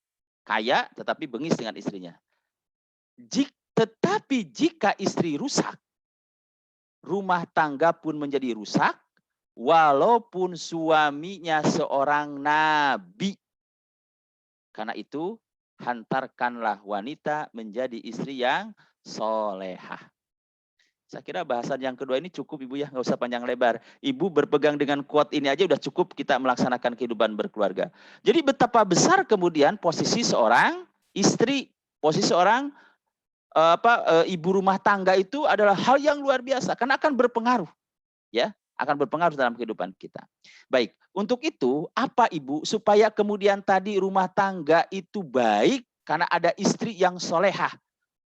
kaya tetapi bengis dengan istrinya. Tetapi jika istri rusak, rumah tangga pun menjadi rusak, walaupun suaminya seorang nabi. Karena itu, hantarkanlah wanita menjadi istri yang solehah. Saya kira bahasan yang kedua ini cukup Ibu ya, nggak usah panjang lebar. Ibu berpegang dengan quote ini aja udah cukup kita melaksanakan kehidupan berkeluarga. Jadi betapa besar kemudian posisi seorang istri, posisi seorang ibu rumah tangga itu adalah hal yang luar biasa karena akan berpengaruh, ya, akan berpengaruh dalam kehidupan kita. Baik, untuk itu apa Ibu supaya kemudian tadi rumah tangga itu baik karena ada istri yang solehah.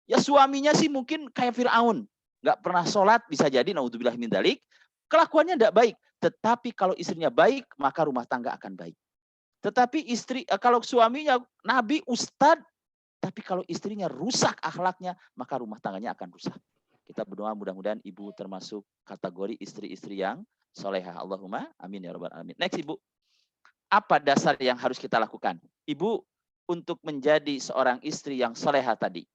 Ya suaminya sih mungkin kayak Fir'aun, nggak pernah sholat, bisa jadi naudzubillah min dzalik, kelakuannya tidak baik. Tetapi kalau istrinya baik, maka rumah tangga akan baik. Tetapi kalau suaminya nabi, ustadz, tapi kalau istrinya rusak akhlaknya, maka rumah tangganya akan rusak. Kita berdoa mudah-mudahan Ibu termasuk kategori istri-istri yang solehah. Allahumma amin ya rabbal alamin. Next Ibu. Apa dasar yang harus kita lakukan? Ibu, untuk menjadi seorang istri yang solehah tadi.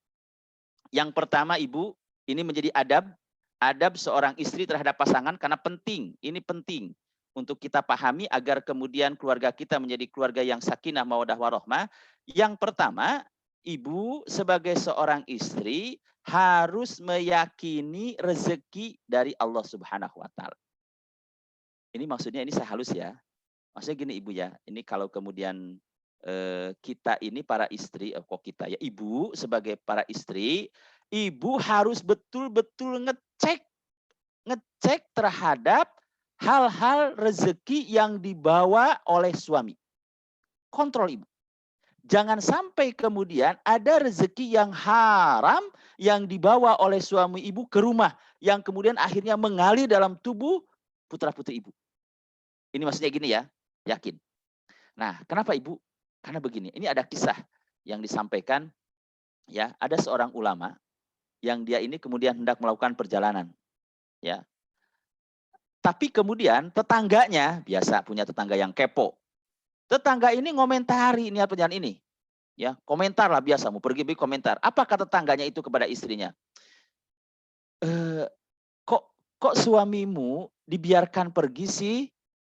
Yang pertama Ibu, ini menjadi adab seorang istri terhadap pasangan karena penting. Ini penting untuk kita pahami agar kemudian keluarga kita menjadi keluarga yang sakinah mawaddah warahmah. Yang pertama, Ibu sebagai seorang istri harus meyakini rezeki dari Allah Subhanahu wa taala. Ini maksudnya ini saya halus ya. Maksudnya gini Ibu ya. Ini kalau kemudian kita ini para istri, kita ya, Ibu sebagai para istri, Ibu harus betul-betul ngecek terhadap hal-hal rezeki yang dibawa oleh suami. Kontrol Ibu. Jangan sampai kemudian ada rezeki yang haram yang dibawa oleh suami Ibu ke rumah, yang kemudian akhirnya mengalir dalam tubuh putra-putri Ibu. Ini maksudnya gini ya, yakin. Nah, kenapa Ibu? Karena begini, ini ada kisah yang disampaikan, ya, ada seorang ulama yang dia ini kemudian hendak melakukan perjalanan, ya. Tapi kemudian tetangganya, biasa punya tetangga yang kepo. Tetangga ini ngomentari niat perjalanan ini. Ya, komentar lah biasa, mau pergi komentar. Apa kata tetangganya itu kepada istrinya? Kok suamimu dibiarkan pergi sih?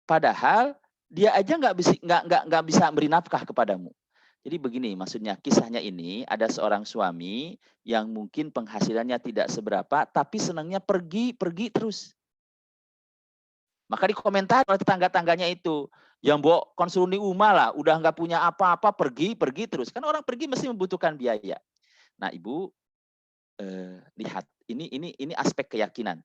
Padahal dia aja nggak bisa beri nafkah kepadamu. Jadi begini maksudnya, kisahnya ini ada seorang suami yang mungkin penghasilannya tidak seberapa, tapi senangnya pergi terus. Maka dikomentari oleh tetangga-tangganya itu, yang mbok konsumsi umah lah, udah nggak punya apa-apa, pergi terus. Kan orang pergi mesti membutuhkan biaya. Nah, Ibu lihat, ini aspek keyakinan.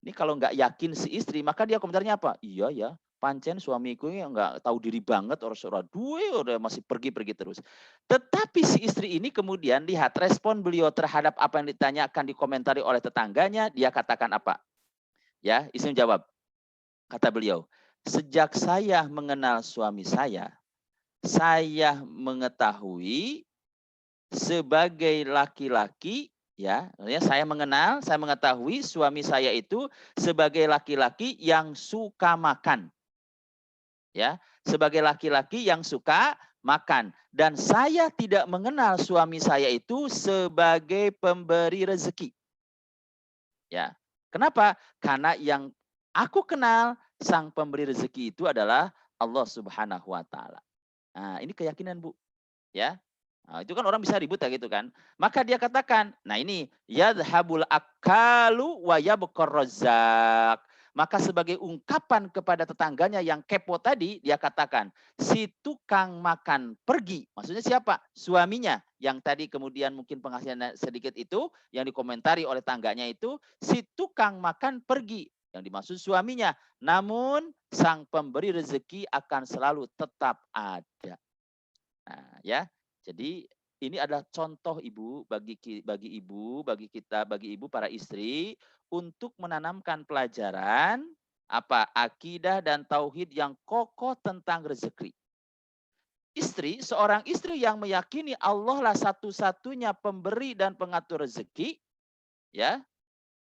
Ini kalau nggak yakin si istri, maka dia komentarnya apa? Iya ya, pancen suamiku yang nggak tahu diri banget, orang duwe udah masih pergi terus. Tetapi si istri ini kemudian lihat respon beliau terhadap apa yang ditanyakan, dikomentari oleh tetangganya, dia katakan apa? Ya, istri jawab. Kata beliau, sejak saya mengenal suami saya mengetahui sebagai laki-laki, ya, saya mengetahui suami saya itu sebagai laki-laki yang suka makan. Ya, sebagai laki-laki yang suka makan, dan saya tidak mengenal suami saya itu sebagai pemberi rezeki. Ya. Kenapa? Karena yang aku kenal sang pemberi rezeki itu adalah Allah Subhanahu wa taala. Nah, ini keyakinan, Bu, ya. Nah, itu kan orang bisa ribut ya gitu kan. Maka dia katakan, nah ini yadhabul akalu wa yabqar razzaq. Maka sebagai ungkapan kepada tetangganya yang kepo tadi, dia katakan, si tukang makan pergi. Maksudnya siapa? Suaminya. Yang tadi kemudian mungkin penghasilannya sedikit itu, yang dikomentari oleh tangganya itu, si tukang makan pergi. Yang dimaksud suaminya. Namun sang pemberi rezeki akan selalu tetap ada. Nah, ya. Jadi ini adalah contoh Ibu bagi ibu para istri untuk menanamkan pelajaran akidah dan tauhid yang kokoh tentang rezeki. Seorang istri yang meyakini Allah lah satu-satunya pemberi dan pengatur rezeki, ya.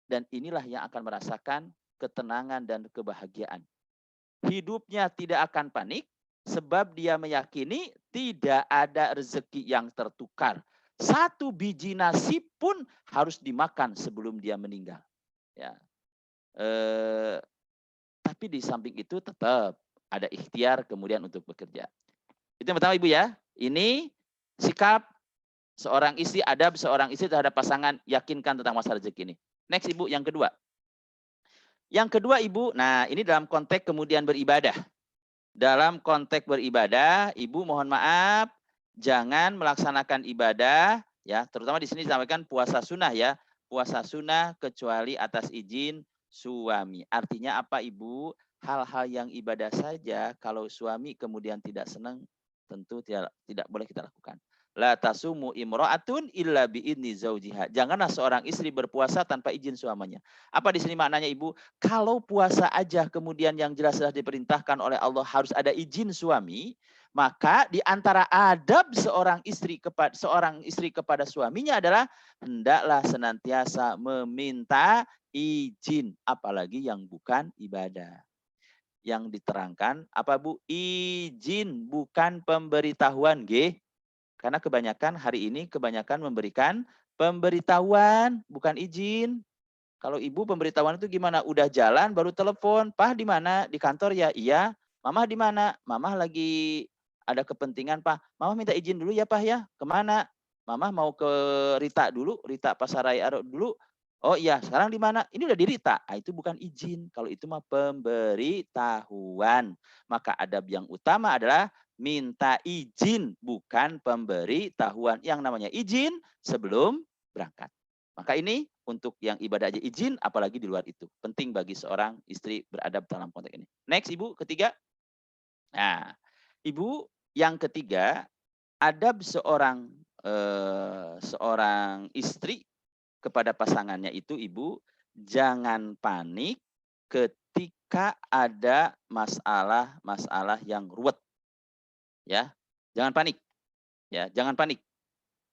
Dan inilah yang akan merasakan ketenangan dan kebahagiaan. Hidupnya tidak akan panik, sebab dia meyakini tidak ada rezeki yang tertukar. Satu biji nasi pun harus dimakan sebelum dia meninggal. Ya. Tapi di samping itu tetap ada ikhtiar kemudian untuk bekerja. Itu yang pertama Ibu ya. Ini sikap seorang istri, adab seorang istri terhadap pasangan, yakinkan tentang masalah rezeki ini. Next Ibu, yang kedua. Yang kedua Ibu, nah ini dalam konteks kemudian beribadah. Dalam konteks beribadah, Ibu mohon maaf, jangan melaksanakan ibadah, ya, terutama di sini disampaikan puasa sunnah ya, puasa sunnah kecuali atas izin suami. Artinya apa Ibu? Hal-hal yang ibadah saja, kalau suami kemudian tidak senang, tentu tidak boleh kita lakukan. La tasumu imra'atun illa bi'idni zaujiha. Janganlah seorang istri berpuasa tanpa izin suaminya. Apa di sini maknanya Ibu? Kalau puasa aja kemudian yang jelas-jelas diperintahkan oleh Allah harus ada izin suami, maka di antara adab seorang istri kepada suaminya adalah hendaklah senantiasa meminta izin, apalagi yang bukan ibadah. Yang diterangkan apa Bu? Izin, bukan pemberitahuan, nggih. Karena kebanyakan hari ini memberikan pemberitahuan, bukan izin. Kalau ibu pemberitahuan itu gimana? Udah jalan baru telepon, "Pah di mana? Di kantor ya?" "Iya." "Mamah di mana?" "Mamah lagi ada kepentingan, Pah." "Mamah minta izin dulu ya, Pah ya." "Kemana?" "Mamah mau ke Rita dulu, Rita Pasaraya dulu." "Oh iya, sekarang di mana?" "Ini udah di Rita." Ah, itu bukan izin. Kalau itu mah pemberitahuan. Maka adab yang utama adalah minta izin, bukan pemberitahuan. Yang namanya izin sebelum berangkat. Maka ini untuk yang ibadah aja izin, apalagi di luar itu. Penting bagi seorang istri beradab dalam konteks ini. Next, Ibu, ketiga. Nah, Ibu, yang ketiga, adab seorang istri kepada pasangannya itu, Ibu, jangan panik ketika ada masalah-masalah yang ruwet. Ya, jangan panik. Ya, jangan panik.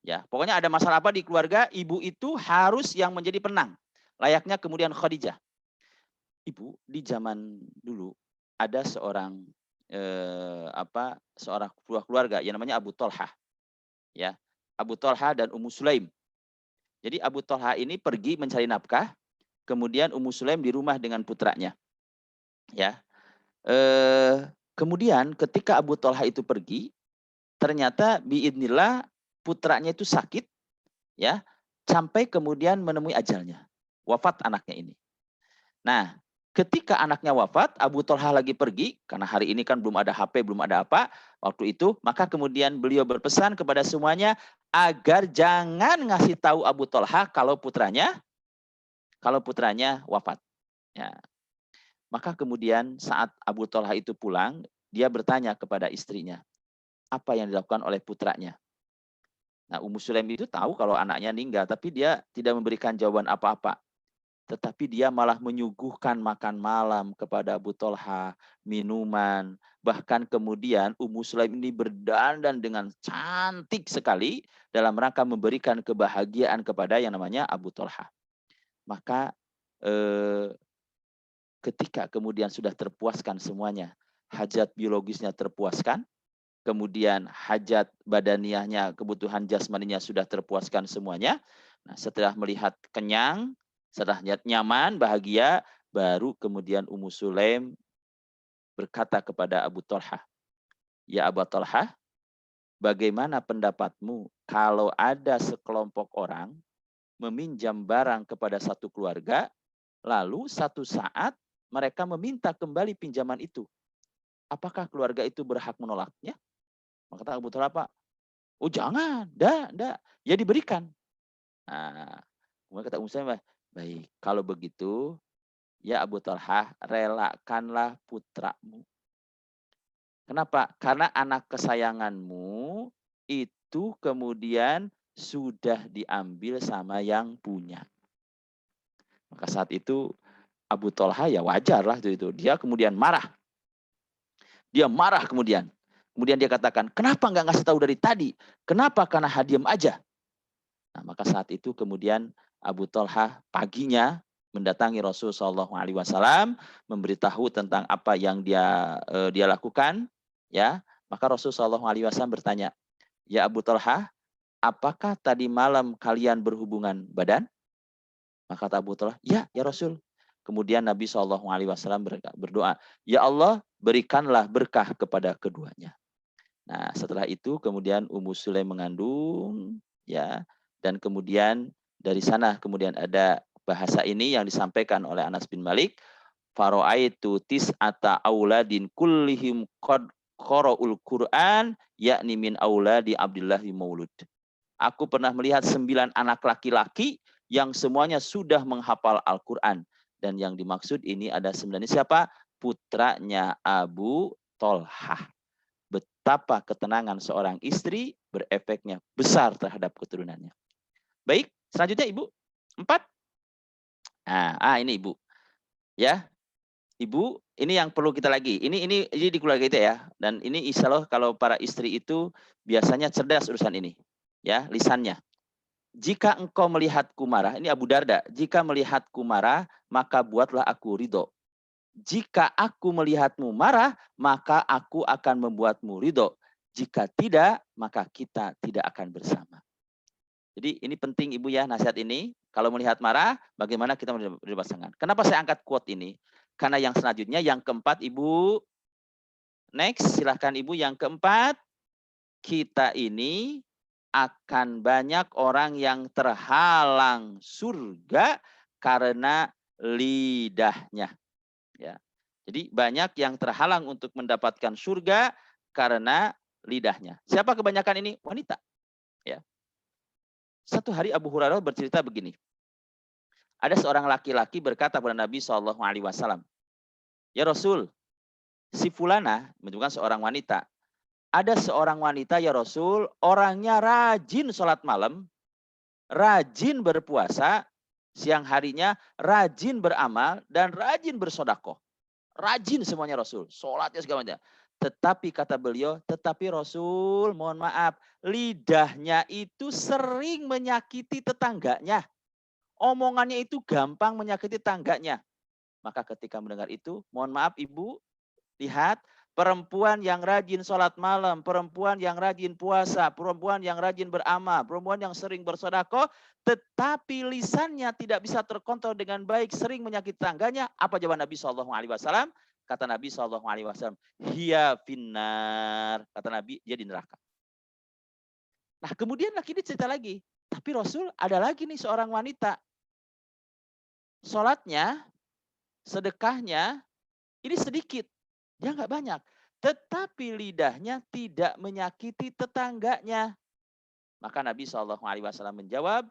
Ya, pokoknya ada masalah apa di keluarga, ibu itu harus yang menjadi penang. Layaknya kemudian Khadijah. Ibu, di zaman dulu ada seorang seorang keluarga yang namanya Abu Thalhah. Ya, Abu Thalhah dan Ummu Sulaim. Jadi Abu Thalhah ini pergi mencari nafkah, kemudian Ummu Sulaim di rumah dengan putranya. Ya. Kemudian ketika Abu Thalhah itu pergi, ternyata biidnillah putranya itu sakit, ya, sampai kemudian menemui ajalnya, wafat anaknya ini. Nah, Ketika anaknya wafat, Abu Thalhah lagi pergi, karena hari ini kan belum ada HP, belum ada apa, waktu itu, maka kemudian beliau berpesan kepada semuanya, agar jangan ngasih tahu Abu Thalhah kalau putranya wafat. Ya. Maka kemudian saat Abu Thalhah itu pulang, dia bertanya kepada istrinya, apa yang dilakukan oleh putranya. Nah, Ummu Sulaim itu tahu kalau anaknya meninggal, tapi dia tidak memberikan jawaban apa-apa. Tetapi dia malah menyuguhkan makan malam kepada Abu Thalhah, minuman. Bahkan kemudian Ummu Sulaim ini berdandan dengan cantik sekali dalam rangka memberikan kebahagiaan kepada yang namanya Abu Thalhah. Maka ketika kemudian sudah terpuaskan semuanya, hajat biologisnya terpuaskan, kemudian hajat badaniahnya, kebutuhan jasmaninya sudah terpuaskan semuanya. Nah, setelah melihat kenyang, setelah nyaman, bahagia, baru kemudian Ummu Sulaim berkata kepada Abu Thalhah, ya Abu Thalhah, bagaimana pendapatmu kalau ada sekelompok orang meminjam barang kepada satu keluarga, lalu satu saat mereka meminta kembali pinjaman itu. Apakah keluarga itu berhak menolaknya? Maka kata Abu Thalhah, Pak, oh jangan, enggak, ya diberikan. Nah, kemudian kata Ummu Sulaim, baik, kalau begitu, ya Abu Thalhah, relakanlah putramu. Kenapa? Karena anak kesayanganmu itu kemudian sudah diambil sama yang punya. Maka saat itu Abu Thalhah ya wajar lah itu. Dia kemudian marah. Dia marah kemudian. Kemudian dia katakan, kenapa nggak ngasih tahu dari tadi? Kenapa? Karena diam aja. Nah, maka saat itu kemudian Abu Thalhah paginya mendatangi Rasul Shallallahu Alaihi Wasallam, memberitahu tentang apa yang dia lakukan, ya. Maka Rasul Shallallahu Alaihi Wasallam bertanya, ya Abu Thalhah, apakah tadi malam kalian berhubungan badan? Maka kata Abu Thalhah, ya Rasul. Kemudian Nabi Shallallahu Alaihi Wasallam berdoa, ya Allah berikanlah berkah kepada keduanya. Nah, setelah itu kemudian Ummu Sulaim mengandung, ya, dan kemudian dari sana kemudian ada bahasa ini yang disampaikan oleh Anas bin Malik, faro'aitu tis'ata auladin kullihim qad qara'ul Qur'an yakni min auladi Abdullah bin Maulud. Aku pernah melihat 9 anak laki-laki yang semuanya sudah menghafal Al-Qur'an, dan yang dimaksud ini ada sebenarnya siapa? Putranya Abu Thalhah. Betapa ketenangan seorang istri berefeknya besar terhadap keturunannya. Baik, selanjutnya Ibu. 4. Ini Ibu. Ya. Ibu, ini yang perlu kita lagi. Ini di keluarga kita ya. Dan ini insya Allah kalau para istri itu biasanya cerdas urusan ini. Ya, lisannya. Jika engkau melihatku marah, ini Abu Darda, jika melihatku marah, maka buatlah aku ridho. Jika aku melihatmu marah, maka aku akan membuatmu ridho. Jika tidak, maka kita tidak akan bersama. Jadi ini penting Ibu ya, nasihat ini. Kalau melihat marah, bagaimana kita menerima pasangan. Kenapa saya angkat quote ini? Karena yang selanjutnya, yang keempat Ibu. Next, silahkan Ibu. Yang keempat, kita ini akan banyak orang yang terhalang surga karena lidahnya. Ya. Jadi banyak yang terhalang untuk mendapatkan surga karena lidahnya. Siapa kebanyakan ini? Wanita. Ya. Satu hari Abu Hurairah bercerita begini. Ada seorang laki-laki berkata kepada Nabi Shallallahu Alaihi Wasallam, ya Rasul, si fulana, menunjukkan seorang wanita. Ada seorang wanita ya Rasul, orangnya rajin sholat malam, rajin berpuasa, siang harinya rajin beramal, dan rajin bersodakoh. Rajin semuanya Rasul, sholatnya segala macam. Tetapi kata beliau, tetapi Rasul, mohon maaf, lidahnya itu sering menyakiti tetangganya. Omongannya itu gampang menyakiti tetangganya. Maka ketika mendengar itu, mohon maaf Ibu, lihat, perempuan yang rajin sholat malam, perempuan yang rajin puasa, perempuan yang rajin beramal, perempuan yang sering bersedekah, tetapi lisannya tidak bisa terkontrol dengan baik, sering menyakiti tangganya. Apa jawaban Nabi Shallallahu Alaihi Wasallam? Kata Nabi Shallallahu Alaihi Wasallam, hiya finnar. Kata Nabi, dia di neraka. Nah kemudian lagi cerita lagi, tapi Rasul ada lagi nih seorang wanita, sholatnya sedekahnya ini sedikit, dia nggak banyak. Tetapi lidahnya tidak menyakiti tetangganya. Maka Nabi SAW menjawab,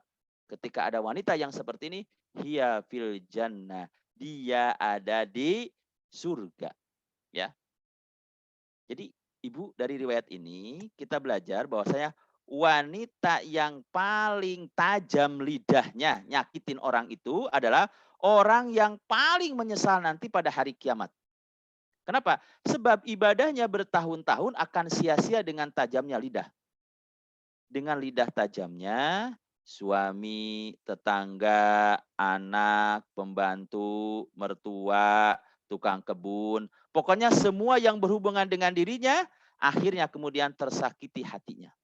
ketika ada wanita yang seperti ini, hiya fil jannah, dia ada di surga. Ya. Jadi Ibu, dari riwayat ini kita belajar bahwasanya wanita yang paling tajam lidahnya nyakitin orang itu adalah orang yang paling menyesal nanti pada hari kiamat. Kenapa? Sebab ibadahnya bertahun-tahun akan sia-sia dengan tajamnya lidah. Dengan lidah tajamnya, suami, tetangga, anak, pembantu, mertua, tukang kebun, pokoknya semua yang berhubungan dengan dirinya, akhirnya kemudian tersakiti hatinya.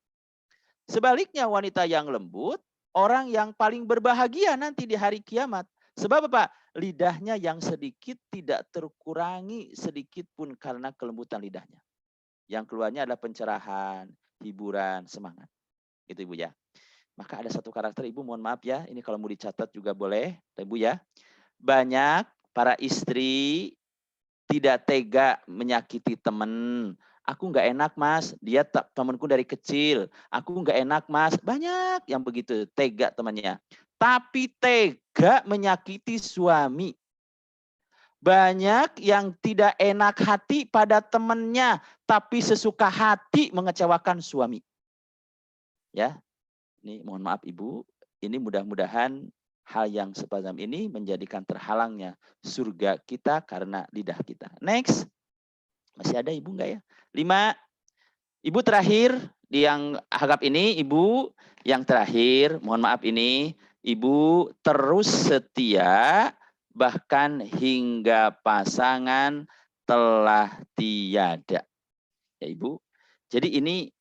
Sebaliknya wanita yang lembut, orang yang paling berbahagia nanti di hari kiamat. Sebab apa? Lidahnya yang sedikit tidak terkurangi sedikit pun karena kelembutan lidahnya. Yang keluarnya adalah pencerahan, hiburan, semangat. Itu Ibu ya. Maka ada satu karakter Ibu, mohon maaf ya, ini kalau mau dicatat juga boleh, Ibu ya. Banyak para istri tidak tega menyakiti teman. Aku nggak enak mas, dia temanku dari kecil. Aku nggak enak mas, banyak yang begitu tega temannya. Tapi tega menyakiti suami. Banyak yang tidak enak hati pada temannya, tapi sesuka hati mengecewakan suami. Ya, ini mohon maaf Ibu, ini mudah-mudahan hal yang semacam ini menjadikan terhalangnya surga kita karena lidah kita. Next. Masih ada Ibu enggak ya? 5. Ibu terakhir di yang harap ini, Ibu yang terakhir, mohon maaf ini, Ibu terus setia bahkan hingga pasangan telah tiada. Ya Ibu. Jadi ini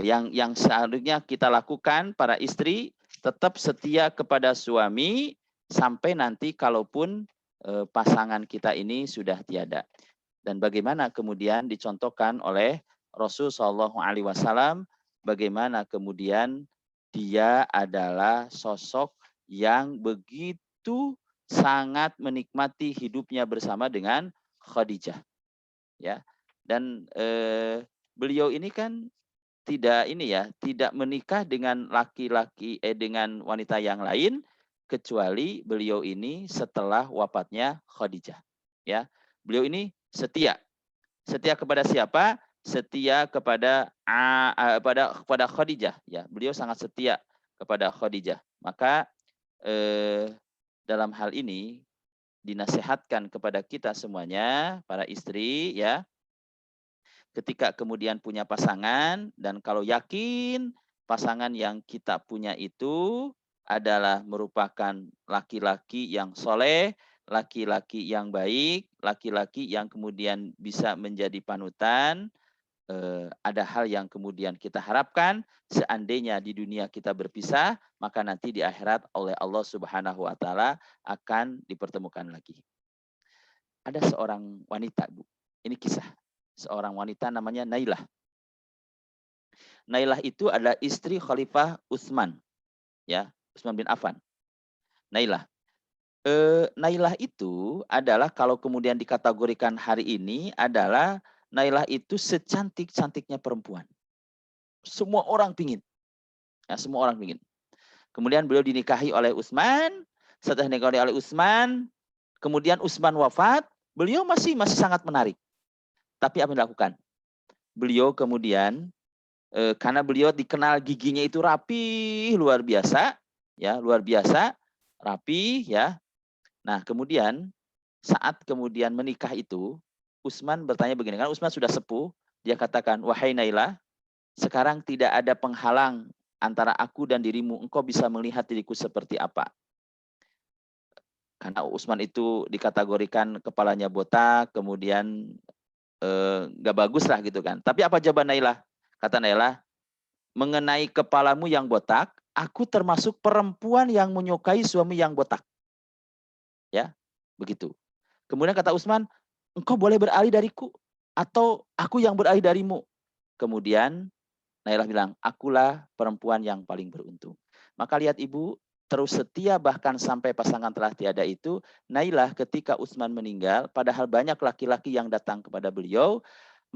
yang seharusnya kita lakukan para istri, tetap setia kepada suami sampai nanti kalaupun pasangan kita ini sudah tiada. Dan bagaimana kemudian dicontohkan oleh Rasul Shallallahu Alaihi Wasallam, bagaimana kemudian dia adalah sosok yang begitu sangat menikmati hidupnya bersama dengan Khadijah, ya. Dan beliau ini kan tidak menikah dengan dengan wanita yang lain kecuali beliau ini setelah wafatnya Khadijah. Ya, beliau ini setia kepada siapa? Setia kepada Khadijah. Ya, beliau sangat setia kepada Khadijah. Maka dalam hal ini dinasihatkan kepada kita semuanya, para istri, ya. Ketika kemudian punya pasangan, dan kalau yakin pasangan yang kita punya itu adalah merupakan laki-laki yang soleh, laki-laki yang baik, laki-laki yang kemudian bisa menjadi panutan, ada hal yang kemudian kita harapkan, seandainya di dunia kita berpisah, maka nanti di akhirat oleh Allah Subhanahu wa Ta'ala akan dipertemukan lagi. Ada seorang wanita, Bu. Ini kisah. Seorang wanita namanya Nailah. Nailah itu adalah istri Khalifah Utsman, ya, Utsman bin Affan. Nailah. Nailah itu adalah kalau kemudian dikategorikan hari ini adalah Nailah itu secantik-cantiknya perempuan. Semua orang pingin. Ya, semua orang pingin. Kemudian beliau dinikahi oleh Utsman. Setelah dinikahi oleh Utsman, kemudian Utsman wafat, beliau masih sangat menarik. Tapi apa yang dilakukan? Beliau kemudian karena beliau dikenal giginya itu rapi, luar biasa, ya, luar biasa, rapi, ya. Nah, kemudian saat kemudian menikah itu, Utsman bertanya begini, kan Utsman sudah sepuh, dia katakan, wahai Nailah, sekarang tidak ada penghalang antara aku dan dirimu, engkau bisa melihat diriku seperti apa. Karena Utsman itu dikategorikan kepalanya botak, kemudian nggak bagus lah gitu kan. Tapi apa jawaban Nailah? Kata Nailah, mengenai kepalamu yang botak, aku termasuk perempuan yang menyukai suami yang botak. Ya, begitu. Kemudian kata Utsman, engkau boleh beralih dariku atau aku yang beralih darimu. Kemudian Nailah bilang, akulah perempuan yang paling beruntung. Maka lihat Ibu, terus setia bahkan sampai pasangan telah tiada itu, Nailah ketika Utsman meninggal, padahal banyak laki-laki yang datang kepada beliau,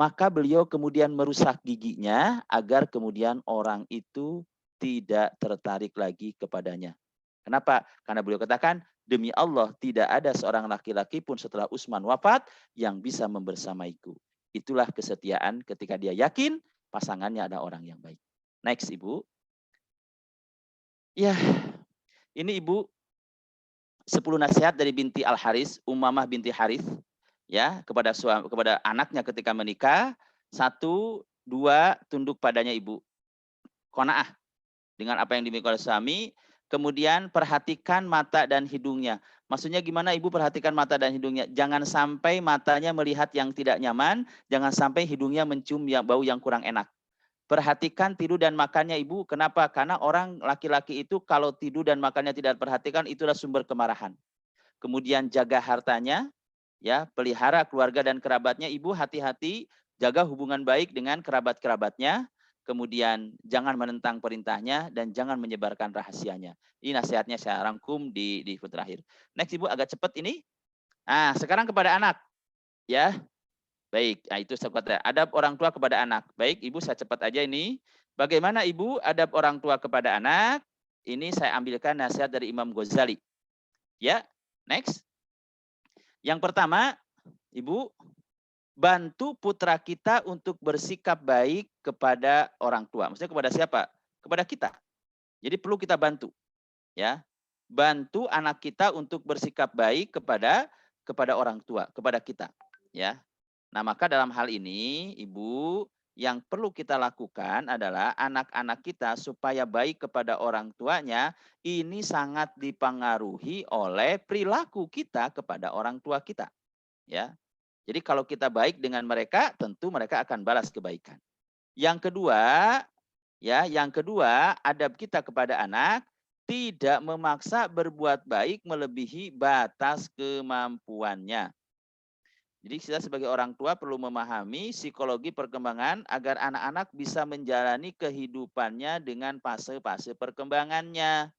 maka beliau kemudian merusak giginya agar kemudian orang itu tidak tertarik lagi kepadanya. Kenapa? Karena beliau katakan, demi Allah tidak ada seorang laki-laki pun setelah Utsman wafat yang bisa membersamaiku. Itulah kesetiaan ketika dia yakin pasangannya ada orang yang baik. Next, Ibu. Ya, ini Ibu 10 nasihat dari binti Al-Haris, Ummamah binti Harith, ya, kepada anaknya ketika menikah. 1, 2, tunduk padanya Ibu. Qanaah dengan apa yang dimiliki oleh suami. Kemudian perhatikan mata dan hidungnya. Maksudnya gimana Ibu perhatikan mata dan hidungnya? Jangan sampai matanya melihat yang tidak nyaman, jangan sampai hidungnya mencium bau yang kurang enak. Perhatikan tidur dan makannya Ibu. Kenapa? Karena orang laki-laki itu kalau tidur dan makannya tidak diperhatikan, itulah sumber kemarahan. Kemudian jaga hartanya, ya, pelihara keluarga dan kerabatnya. Ibu hati-hati, jaga hubungan baik dengan kerabat-kerabatnya. Kemudian jangan menentang perintahnya dan jangan menyebarkan rahasianya. Ini nasihatnya saya rangkum di terakhir. Next Ibu agak cepat ini. Nah, sekarang kepada anak, ya. Baik, nah itu saya adab orang tua kepada anak. Baik, Ibu saya cepat aja ini. Bagaimana Ibu adab orang tua kepada anak? Ini saya ambilkan nasihat dari Imam Ghazali. Ya, next. Yang pertama, Ibu, bantu putra kita untuk bersikap baik kepada orang tua. Maksudnya kepada siapa? Kepada kita. Jadi perlu kita bantu. Ya, bantu anak kita untuk bersikap baik kepada orang tua, kepada kita. Ya. Nah, maka dalam hal ini, Ibu, yang perlu kita lakukan adalah anak-anak kita supaya baik kepada orang tuanya, ini sangat dipengaruhi oleh perilaku kita kepada orang tua kita. Ya. Jadi kalau kita baik dengan mereka, tentu mereka akan balas kebaikan. Yang kedua, adab kita kepada anak tidak memaksa berbuat baik melebihi batas kemampuannya. Jadi kita sebagai orang tua perlu memahami psikologi perkembangan agar anak-anak bisa menjalani kehidupannya dengan fase-fase perkembangannya.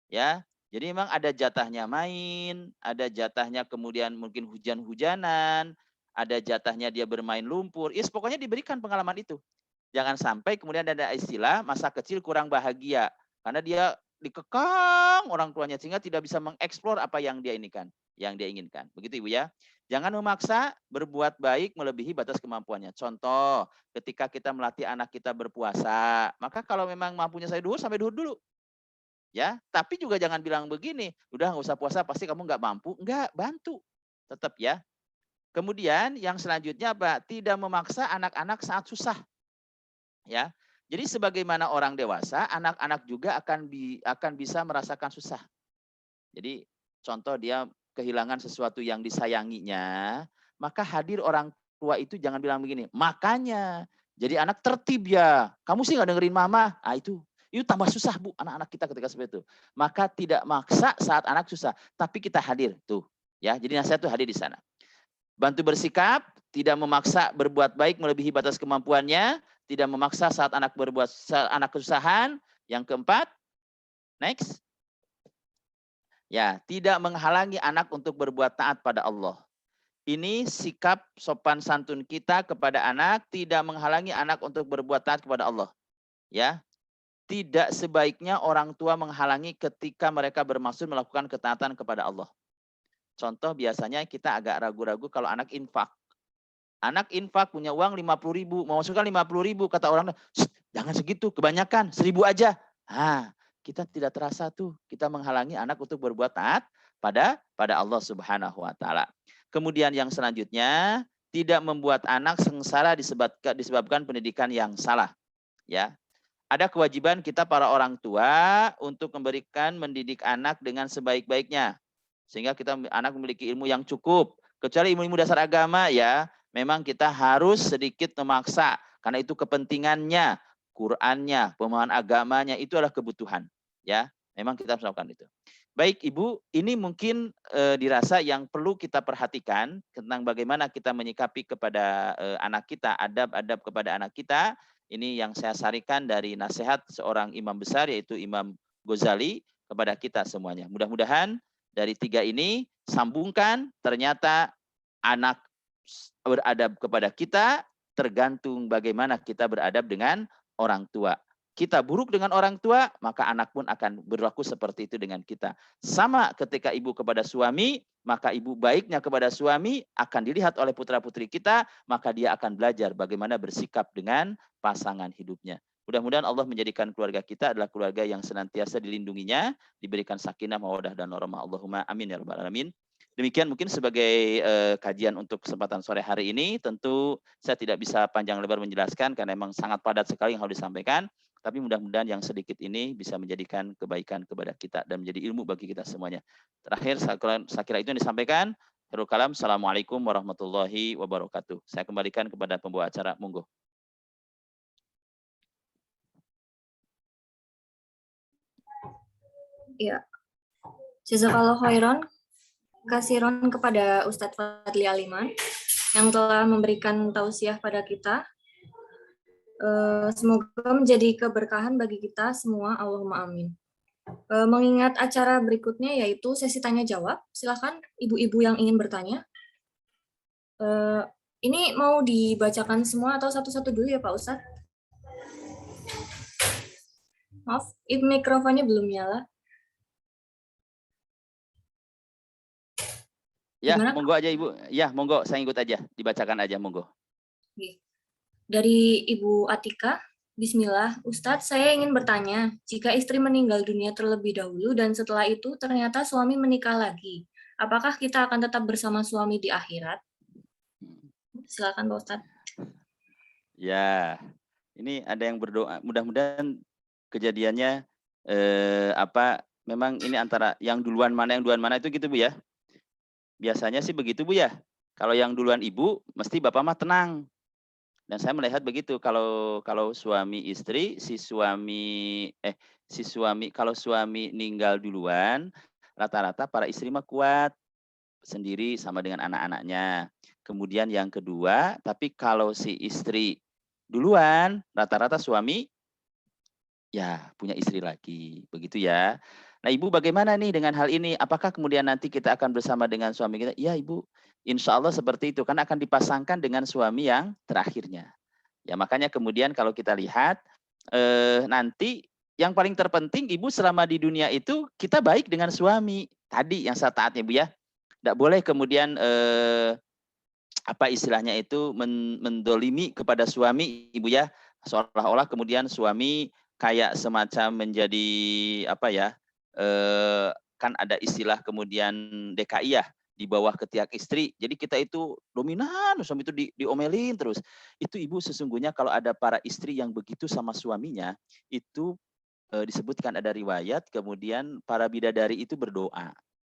Ya. Jadi memang ada jatahnya main, ada jatahnya kemudian mungkin hujan-hujanan, ada jatahnya dia bermain lumpur. Pokoknya diberikan pengalaman itu. Jangan sampai kemudian ada istilah masa kecil kurang bahagia karena dia dikekang orang tuanya sehingga tidak bisa mengeksplor apa yang dia inginkan. Begitu Ibu ya. Jangan memaksa berbuat baik melebihi batas kemampuannya. Contoh, ketika kita melatih anak kita berpuasa, maka kalau memang mampunya sampai duhur dulu. Ya, tapi juga jangan bilang begini, udah nggak usah puasa pasti kamu nggak mampu. Enggak, bantu. Tetap ya. Kemudian yang selanjutnya apa? Tidak memaksa anak-anak saat susah. Ya. Jadi sebagaimana orang dewasa, anak-anak juga akan bisa merasakan susah. Jadi contoh dia kehilangan sesuatu yang disayanginya, maka hadir orang tua itu jangan bilang begini, makanya jadi anak tertib ya, kamu sih nggak dengerin mama, itu tambah susah Bu, anak-anak kita ketika seperti itu. Maka tidak maksa saat anak susah, tapi kita hadir tuh, ya. Jadi nasihat tuh hadir di sana. Bantu bersikap, tidak memaksa berbuat baik melebihi batas kemampuannya, tidak memaksa saat anak kesusahan. Yang keempat, next. Ya, tidak menghalangi anak untuk berbuat taat pada Allah. Ini sikap sopan santun kita kepada anak, tidak menghalangi anak untuk berbuat taat kepada Allah. Ya. Tidak sebaiknya orang tua menghalangi ketika mereka bermaksud melakukan ketaatan kepada Allah. Contoh biasanya kita agak ragu-ragu kalau anak infak. Anak infak punya uang 50.000, mau masukkan 50.000, kata orang, jangan segitu, kebanyakan, 1.000 aja. Kita tidak terasa tuh, kita menghalangi anak untuk berbuat taat pada Allah Subhanahu wa taala. Kemudian yang selanjutnya, tidak membuat anak sengsara disebabkan pendidikan yang salah. Ya. Ada kewajiban kita para orang tua untuk mendidik anak dengan sebaik-baiknya. Sehingga anak memiliki ilmu yang cukup. Kecuali ilmu dasar agama ya, memang kita harus sedikit memaksa karena itu kepentingannya, Qur'annya, pemahaman agamanya itu adalah kebutuhan. Ya, memang kita harus melakukan itu. Baik Ibu, ini mungkin dirasa yang perlu kita perhatikan tentang bagaimana kita menyikapi kepada anak kita, adab-adab kepada anak kita. Ini yang saya sarikan dari nasihat seorang imam besar yaitu Imam Ghazali. kepada kita semuanya. Mudah-mudahan dari 3 ini sambungkan, ternyata anak beradab kepada kita tergantung bagaimana kita beradab dengan orang tua. Kita buruk dengan orang tua, maka anak pun akan berlaku seperti itu dengan kita. Sama ketika ibu kepada suami, maka ibu baiknya kepada suami akan dilihat oleh putra-putri kita, maka dia akan belajar bagaimana bersikap dengan pasangan hidupnya. Mudah-mudahan Allah menjadikan keluarga kita adalah keluarga yang senantiasa dilindunginya, diberikan sakinah, mawaddah, dan warahmah. Allahumma amin ya rabbal alamin. Demikian mungkin sebagai kajian untuk kesempatan sore hari ini. Tentu saya tidak bisa panjang lebar menjelaskan karena memang sangat padat sekali yang harus disampaikan. Tapi mudah-mudahan yang sedikit ini bisa menjadikan kebaikan kepada kita dan menjadi ilmu bagi kita semuanya. Terakhir, saya kira itu yang disampaikan. Khairul kalam, Assalamualaikum warahmatullahi wabarakatuh. Saya kembalikan kepada pembawa acara. Monggo. Ya, jazakallahu khairan. Kasiron kepada Ustadz Fadli Aliman yang telah memberikan tausiah pada kita. Semoga menjadi keberkahan bagi kita semua. Allahumma amin. Mengingat acara berikutnya yaitu sesi tanya jawab. Silakan ibu-ibu yang ingin bertanya. Ini mau dibacakan semua atau satu-satu dulu ya Pak Ustadz? Maaf, mikrofonnya belum nyala. Ya, Gimana, monggo aja Ibu. Ya, monggo, saya ikut aja. Dibacakan aja, monggo. Dari Ibu Atika, Bismillah, Ustadz, saya ingin bertanya, jika istri meninggal dunia terlebih dahulu dan setelah itu ternyata suami menikah lagi, apakah kita akan tetap bersama suami di akhirat? Silakan Pak Ustadz. Ya, ini ada yang berdoa. Mudah-mudahan kejadiannya memang ini antara yang duluan mana itu gitu Bu ya. Biasanya sih begitu Bu ya. Kalau yang duluan ibu, mesti bapak mah tenang. Dan saya melihat begitu kalau suami istri, kalau suami meninggal duluan, rata-rata para istri mah kuat sendiri sama dengan anak-anaknya. Kemudian yang kedua, tapi kalau si istri duluan, rata-rata suami ya punya istri lagi, begitu ya. Nah Ibu bagaimana nih dengan hal ini? Apakah kemudian nanti kita akan bersama dengan suami kita? Ya Ibu, insya Allah seperti itu. Karena akan dipasangkan dengan suami yang terakhirnya. Ya makanya kemudian kalau kita lihat, nanti yang paling terpenting Ibu selama di dunia itu kita baik dengan suami. Tadi yang saya taatnya Bu ya. Tidak boleh kemudian apa istilahnya itu mendolimi kepada suami Ibu ya. Seolah-olah kemudian suami kayak semacam menjadi apa ya, kan ada istilah kemudian DKI ya, di bawah ketiak istri. Jadi kita itu dominan, suami itu diomelin terus. Itu Ibu sesungguhnya kalau ada para istri yang begitu sama suaminya, itu disebutkan ada riwayat, kemudian para bidadari itu berdoa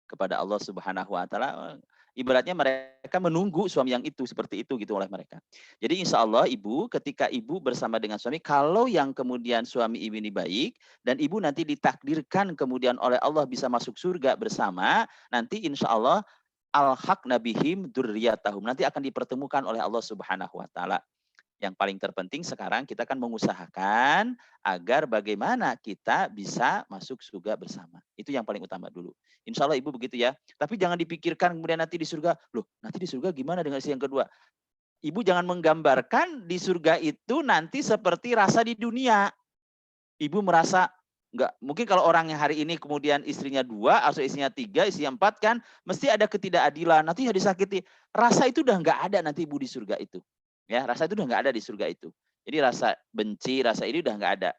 kepada Allah Subhanahu wa taala. Ibaratnya mereka menunggu suami yang itu seperti itu gitu oleh mereka. Jadi insya Allah Ibu ketika Ibu bersama dengan suami, kalau yang kemudian suami Ibu ini baik dan Ibu nanti ditakdirkan kemudian oleh Allah bisa masuk surga bersama, nanti insya Allah al-haqna bihim dzurriyyatahum, nanti akan dipertemukan oleh Allah Subhanahu wa taala. Yang paling terpenting sekarang kita kan mengusahakan agar bagaimana kita bisa masuk surga bersama. Itu yang paling utama dulu. Insya Allah Ibu begitu ya. Tapi jangan dipikirkan kemudian nanti di surga, loh nanti di surga gimana dengan istri yang kedua? Ibu jangan menggambarkan di surga itu nanti seperti rasa di dunia. Ibu merasa enggak, mungkin kalau orang yang hari ini kemudian istrinya 2 atau istrinya 3, istrinya 4 kan mesti ada ketidakadilan, nanti disakiti. Rasa itu udah enggak ada nanti Ibu di surga itu. Ya, rasa itu udah nggak ada di surga itu. Jadi rasa benci, rasa ini udah nggak ada.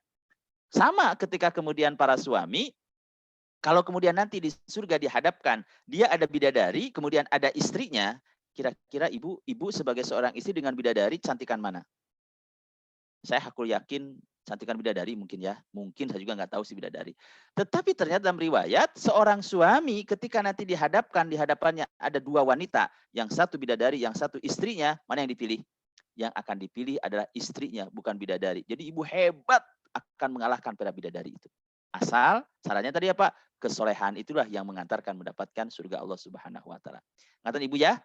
Sama ketika kemudian para suami, kalau kemudian nanti di surga dihadapkan, dia ada bidadari, kemudian ada istrinya, kira-kira ibu sebagai seorang istri dengan bidadari, cantikan mana? Saya hakul yakin cantikan bidadari mungkin ya. Mungkin saya juga nggak tahu si bidadari. Tetapi ternyata dalam riwayat, seorang suami ketika nanti dihadapkan, di hadapannya ada 2 wanita, yang satu bidadari, yang satu istrinya, mana yang dipilih? Yang akan dipilih adalah istrinya, bukan bidadari. Jadi ibu hebat akan mengalahkan para bidadari itu. Asal, syaratnya tadi apa? Kesolehan itulah yang mengantarkan mendapatkan surga Allah Subhanahu wa taala. Ngatain Ibu ya?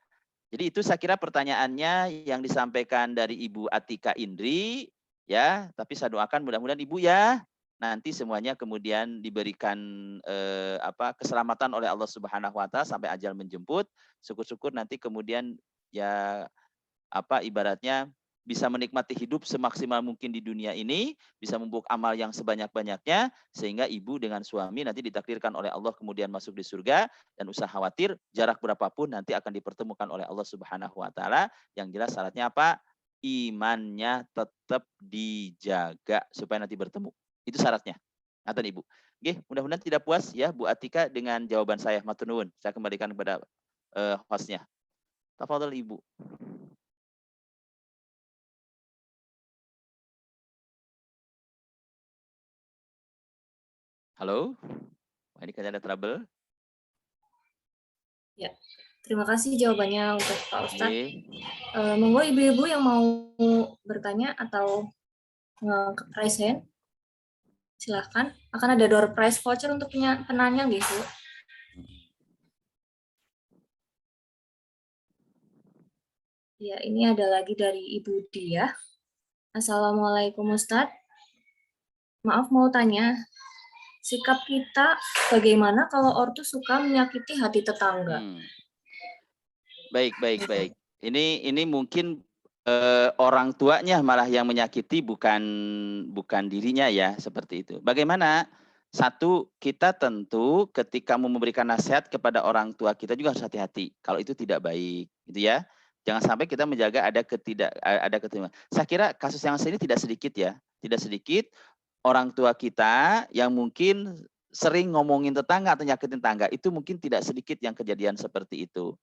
Jadi itu saya kira pertanyaannya yang disampaikan dari Ibu Atika Indri ya, tapi saya doakan mudah-mudahan Ibu ya nanti semuanya kemudian diberikan keselamatan oleh Allah Subhanahu wa taala sampai ajal menjemput. Syukur-syukur nanti kemudian ya ibaratnya bisa menikmati hidup semaksimal mungkin di dunia ini, bisa membuat amal yang sebanyak-banyaknya, sehingga ibu dengan suami nanti ditakdirkan oleh Allah kemudian masuk di surga, dan usah khawatir, jarak berapapun nanti akan dipertemukan oleh Allah Subhanahu wa taala. Yang jelas syaratnya apa? Imannya tetap dijaga supaya nanti bertemu. Itu syaratnya. Ngaten Ibu. Oke, mudah-mudahan tidak puas ya Bu Atika dengan jawaban saya. Matur nuwun. Saya kembalikan kepada hostnya. Tafadhol Ibu. Halo? Wah, ini kayaknya ada trouble. Ya, terima kasih jawabannya untuk Pak Ustadz. Oke. Monggo ibu-ibu yang mau bertanya atau raise hand, silahkan. Akan ada door prize voucher untuk penanya gitu. Ya, ini ada lagi dari Ibu Dia. Assalamualaikum Ustadz. Maaf mau tanya, sikap kita bagaimana kalau ortu suka menyakiti hati tetangga? Baik. Ini mungkin orang tuanya malah yang menyakiti, bukan dirinya ya, seperti itu. Bagaimana? Satu, kita tentu ketika memberikan nasihat kepada orang tua kita juga harus hati-hati. Kalau itu tidak baik, gitu ya. Jangan sampai kita menjaga ada ketimpangan. Saya kira kasus yang ini tidak sedikit ya, tidak sedikit orang tua kita yang mungkin sering ngomongin tetangga atau nyakitin tetangga, itu mungkin tidak sedikit yang kejadian seperti itu.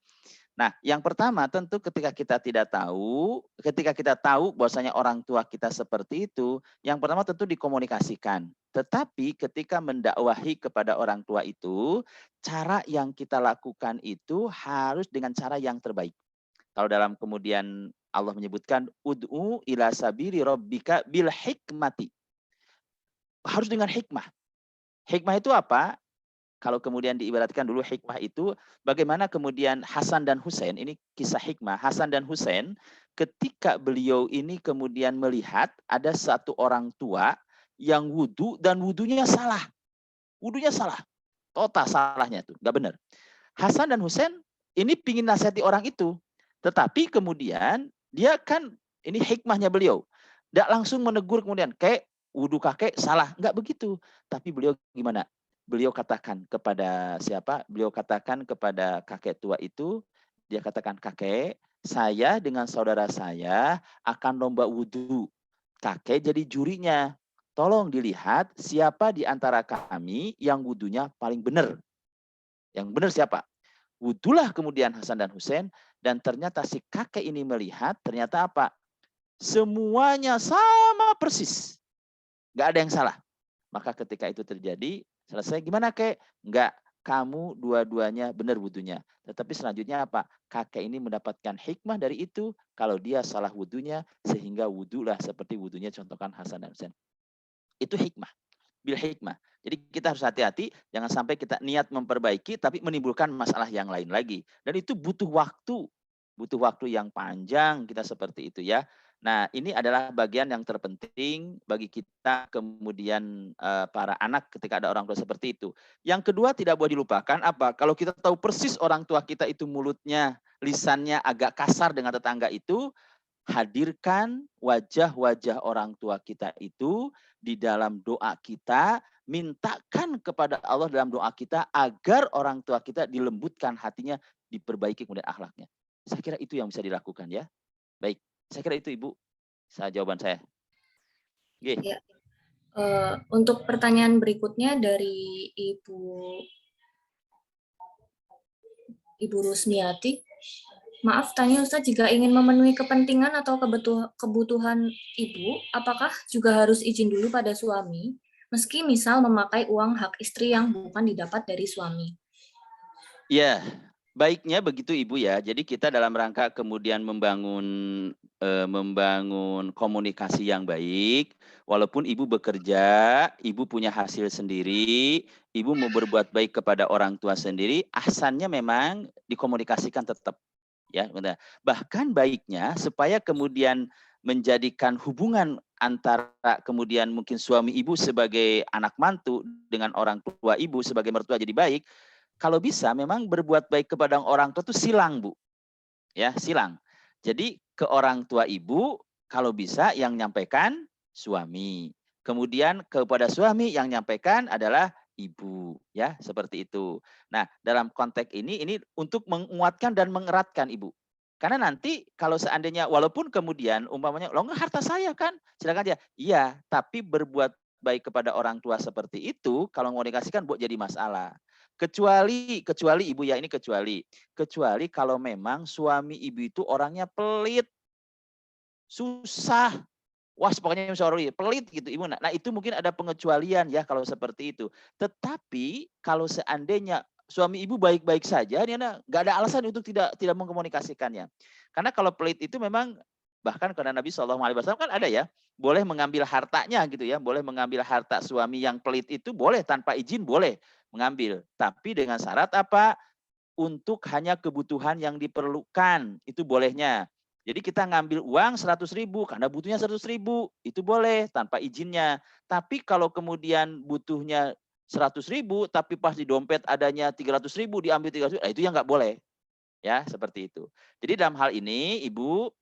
Nah, yang pertama tentu ketika kita tahu bahwasanya orang tua kita seperti itu, yang pertama tentu dikomunikasikan. Tetapi ketika mendakwahi kepada orang tua itu, cara yang kita lakukan itu harus dengan cara yang terbaik. Kalau dalam kemudian Allah menyebutkan ud'u ila sabili rabbika bil hikmati. Harus dengan hikmah. Hikmah itu apa? Kalau kemudian diibaratkan dulu hikmah itu bagaimana kemudian Hasan dan Husain, ini kisah hikmah. Hasan dan Husain ketika beliau ini kemudian melihat ada satu orang tua yang wudhu dan wudhunya salah. Wudhunya salah. Total salahnya itu, nggak benar. Hasan dan Husain ini pingin nasihati orang itu. Tetapi kemudian dia kan, ini hikmahnya beliau. Nggak langsung menegur kemudian, kayak wudhu kakek salah. Nggak begitu. Tapi beliau gimana? Beliau katakan kepada siapa? Beliau katakan kepada kakek tua itu, dia katakan, kakek, saya dengan saudara saya akan lomba wudhu. Kakek jadi jurinya. Tolong dilihat siapa di antara kami yang wudhunya paling benar. Yang benar siapa? Wudhulah kemudian Hasan dan Husain, dan ternyata si kakek ini melihat, ternyata apa? Semuanya sama persis. Nggak ada yang salah. Maka ketika itu terjadi, selesai, gimana kek? Enggak, kamu dua-duanya benar wudhunya. Tetapi selanjutnya apa? Kakek ini mendapatkan hikmah dari itu, kalau dia salah wudhunya, sehingga wudhulah seperti wudhunya contohkan Hasan dan Husain. Itu hikmah. Bil hikmah. Jadi kita harus hati-hati, jangan sampai kita niat memperbaiki, tapi menimbulkan masalah yang lain lagi. Dan itu butuh waktu yang panjang kita seperti itu ya. Nah, ini adalah bagian yang terpenting bagi kita kemudian para anak ketika ada orang tua seperti itu. Yang kedua tidak boleh dilupakan apa? Kalau kita tahu persis orang tua kita itu mulutnya, lisannya agak kasar dengan tetangga itu, hadirkan wajah-wajah orang tua kita itu di dalam doa kita, mintakan kepada Allah dalam doa kita agar orang tua kita dilembutkan hatinya, diperbaiki kemudian akhlaknya. Saya kira itu yang bisa dilakukan ya. Baik. Saya kira itu Ibu, jawaban saya. Oke. Ya. Untuk pertanyaan berikutnya dari Ibu Rusmiati. Maaf tanya Ustaz, jika ingin memenuhi kepentingan atau kebutuhan ibu, apakah juga harus izin dulu pada suami, meski misal memakai uang hak istri yang bukan didapat dari suami? Ya, baiknya begitu Ibu ya. Jadi kita dalam rangka kemudian membangun komunikasi yang baik. Walaupun Ibu bekerja, Ibu punya hasil sendiri, Ibu mau berbuat baik kepada orang tua sendiri, ahsannya memang dikomunikasikan tetap. Ya, bahkan baiknya supaya kemudian menjadikan hubungan antara kemudian mungkin suami ibu sebagai anak mantu dengan orang tua ibu sebagai mertua jadi baik, kalau bisa memang berbuat baik kepada orang tua itu silang, Bu. Ya, silang. Jadi ke orang tua ibu kalau bisa yang nyampaikan suami. Kemudian kepada suami yang nyampaikan adalah ibu, ya, seperti itu. Nah, dalam konteks ini untuk menguatkan dan mengeratkan ibu. Karena nanti kalau seandainya walaupun kemudian umpamanya, "Loh, enggak harta saya kan?" Silakan aja. Iya, tapi berbuat baik kepada orang tua seperti itu kalau mau dikasihkan buat jadi masalah. Kecuali ibu ya, ini kecuali kalau memang suami ibu itu orangnya pelit, susah. Wah, pokoknya sorry, pelit gitu ibu. Nah, itu mungkin ada pengecualian ya kalau seperti itu. Tetapi kalau seandainya suami ibu baik-baik saja, dia nggak ada alasan untuk tidak mengkomunikasikannya. Karena kalau pelit itu memang bahkan karena Nabi SAW kan ada ya, boleh mengambil hartanya gitu ya, boleh mengambil harta suami yang pelit itu boleh tanpa izin boleh mengambil. Tapi dengan syarat apa? Untuk hanya kebutuhan yang diperlukan, itu bolehnya. Jadi kita ngambil uang 100.000 karena butuhnya 100.000, itu boleh tanpa izinnya. Tapi kalau kemudian butuhnya 100.000, tapi pas di dompet adanya 300.000 diambil 300.000, itu yang nggak boleh. Ya, seperti itu. Jadi dalam hal ini, Ibu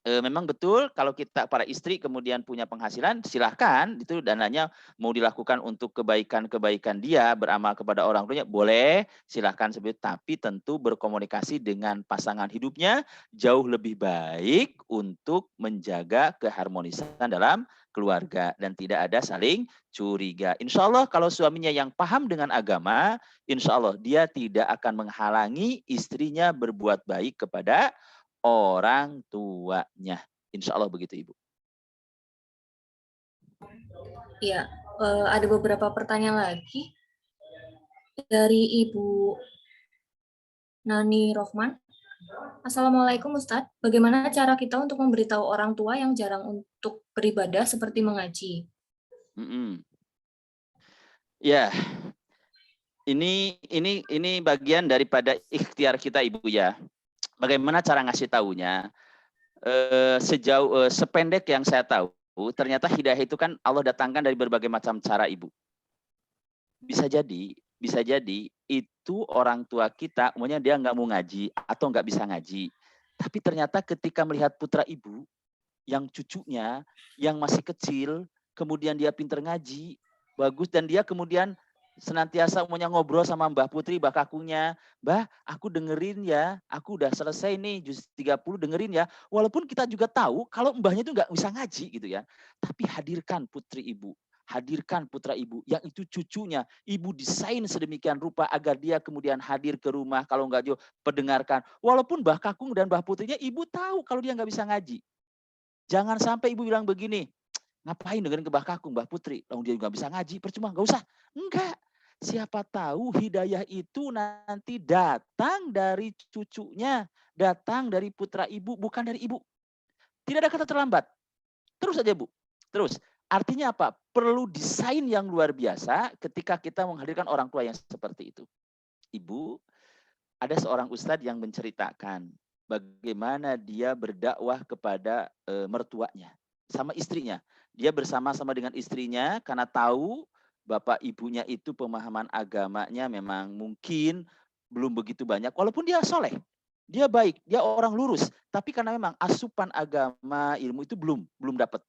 memang betul kalau kita para istri kemudian punya penghasilan, silahkan itu dananya mau dilakukan untuk kebaikan-kebaikan dia, beramal kepada orang tuanya, boleh, silahkan sebut. Tapi tentu berkomunikasi dengan pasangan hidupnya jauh lebih baik untuk menjaga keharmonisan dalam keluarga dan tidak ada saling curiga. Insya Allah kalau suaminya yang paham dengan agama, insya Allah dia tidak akan menghalangi istrinya berbuat baik kepada orang tuanya. Insya Allah begitu, Ibu. Ya, ada beberapa pertanyaan lagi dari Ibu Nani Rohman. Assalamualaikum Ustadz, bagaimana cara kita untuk memberitahu orang tua yang jarang untuk beribadah seperti mengaji? Ya, ini bagian daripada ikhtiar kita, Ibu ya. Bagaimana cara ngasih tahunya? Sependek yang saya tahu, ternyata hidayah itu kan Allah datangkan dari berbagai macam cara, Ibu. Bisa jadi itu orang tua kita, umumnya dia nggak mau ngaji atau nggak bisa ngaji. Tapi ternyata ketika melihat putra ibu yang cucunya yang masih kecil, kemudian dia pinter ngaji, bagus, dan dia kemudian senantiasa umumnya ngobrol sama Mbah Putri, Mbah Kakungnya, "Mbah, aku dengerin ya, aku udah selesai nih, juz 30 dengerin ya." Walaupun kita juga tahu kalau mbahnya itu nggak bisa ngaji gitu ya. Tapi hadirkan putri ibu, hadirkan putra ibu, yang itu cucunya. Ibu desain sedemikian rupa agar dia kemudian hadir ke rumah, kalau nggak jauh, pendengarkan. Walaupun Mbah Kakung dan Mbah Putrinya, ibu tahu kalau dia nggak bisa ngaji. Jangan sampai ibu bilang begini, "Ngapain dengerin ke Mbah Kakung, Mbah Putri? Kalau dia nggak bisa ngaji, percuma, nggak usah." Enggak. Siapa tahu hidayah itu nanti datang dari cucunya, datang dari putra ibu, bukan dari ibu. Tidak ada kata terlambat. Terus aja, Bu. Terus. Artinya apa? Perlu desain yang luar biasa ketika kita menghadirkan orang tua yang seperti itu. Ibu, ada seorang ustadz yang menceritakan bagaimana dia berdakwah kepada mertuanya sama istrinya. Dia bersama-sama dengan istrinya karena tahu bapak ibunya itu pemahaman agamanya memang mungkin belum begitu banyak, walaupun dia soleh, dia baik, dia orang lurus, tapi karena memang asupan agama ilmu itu belum dapat.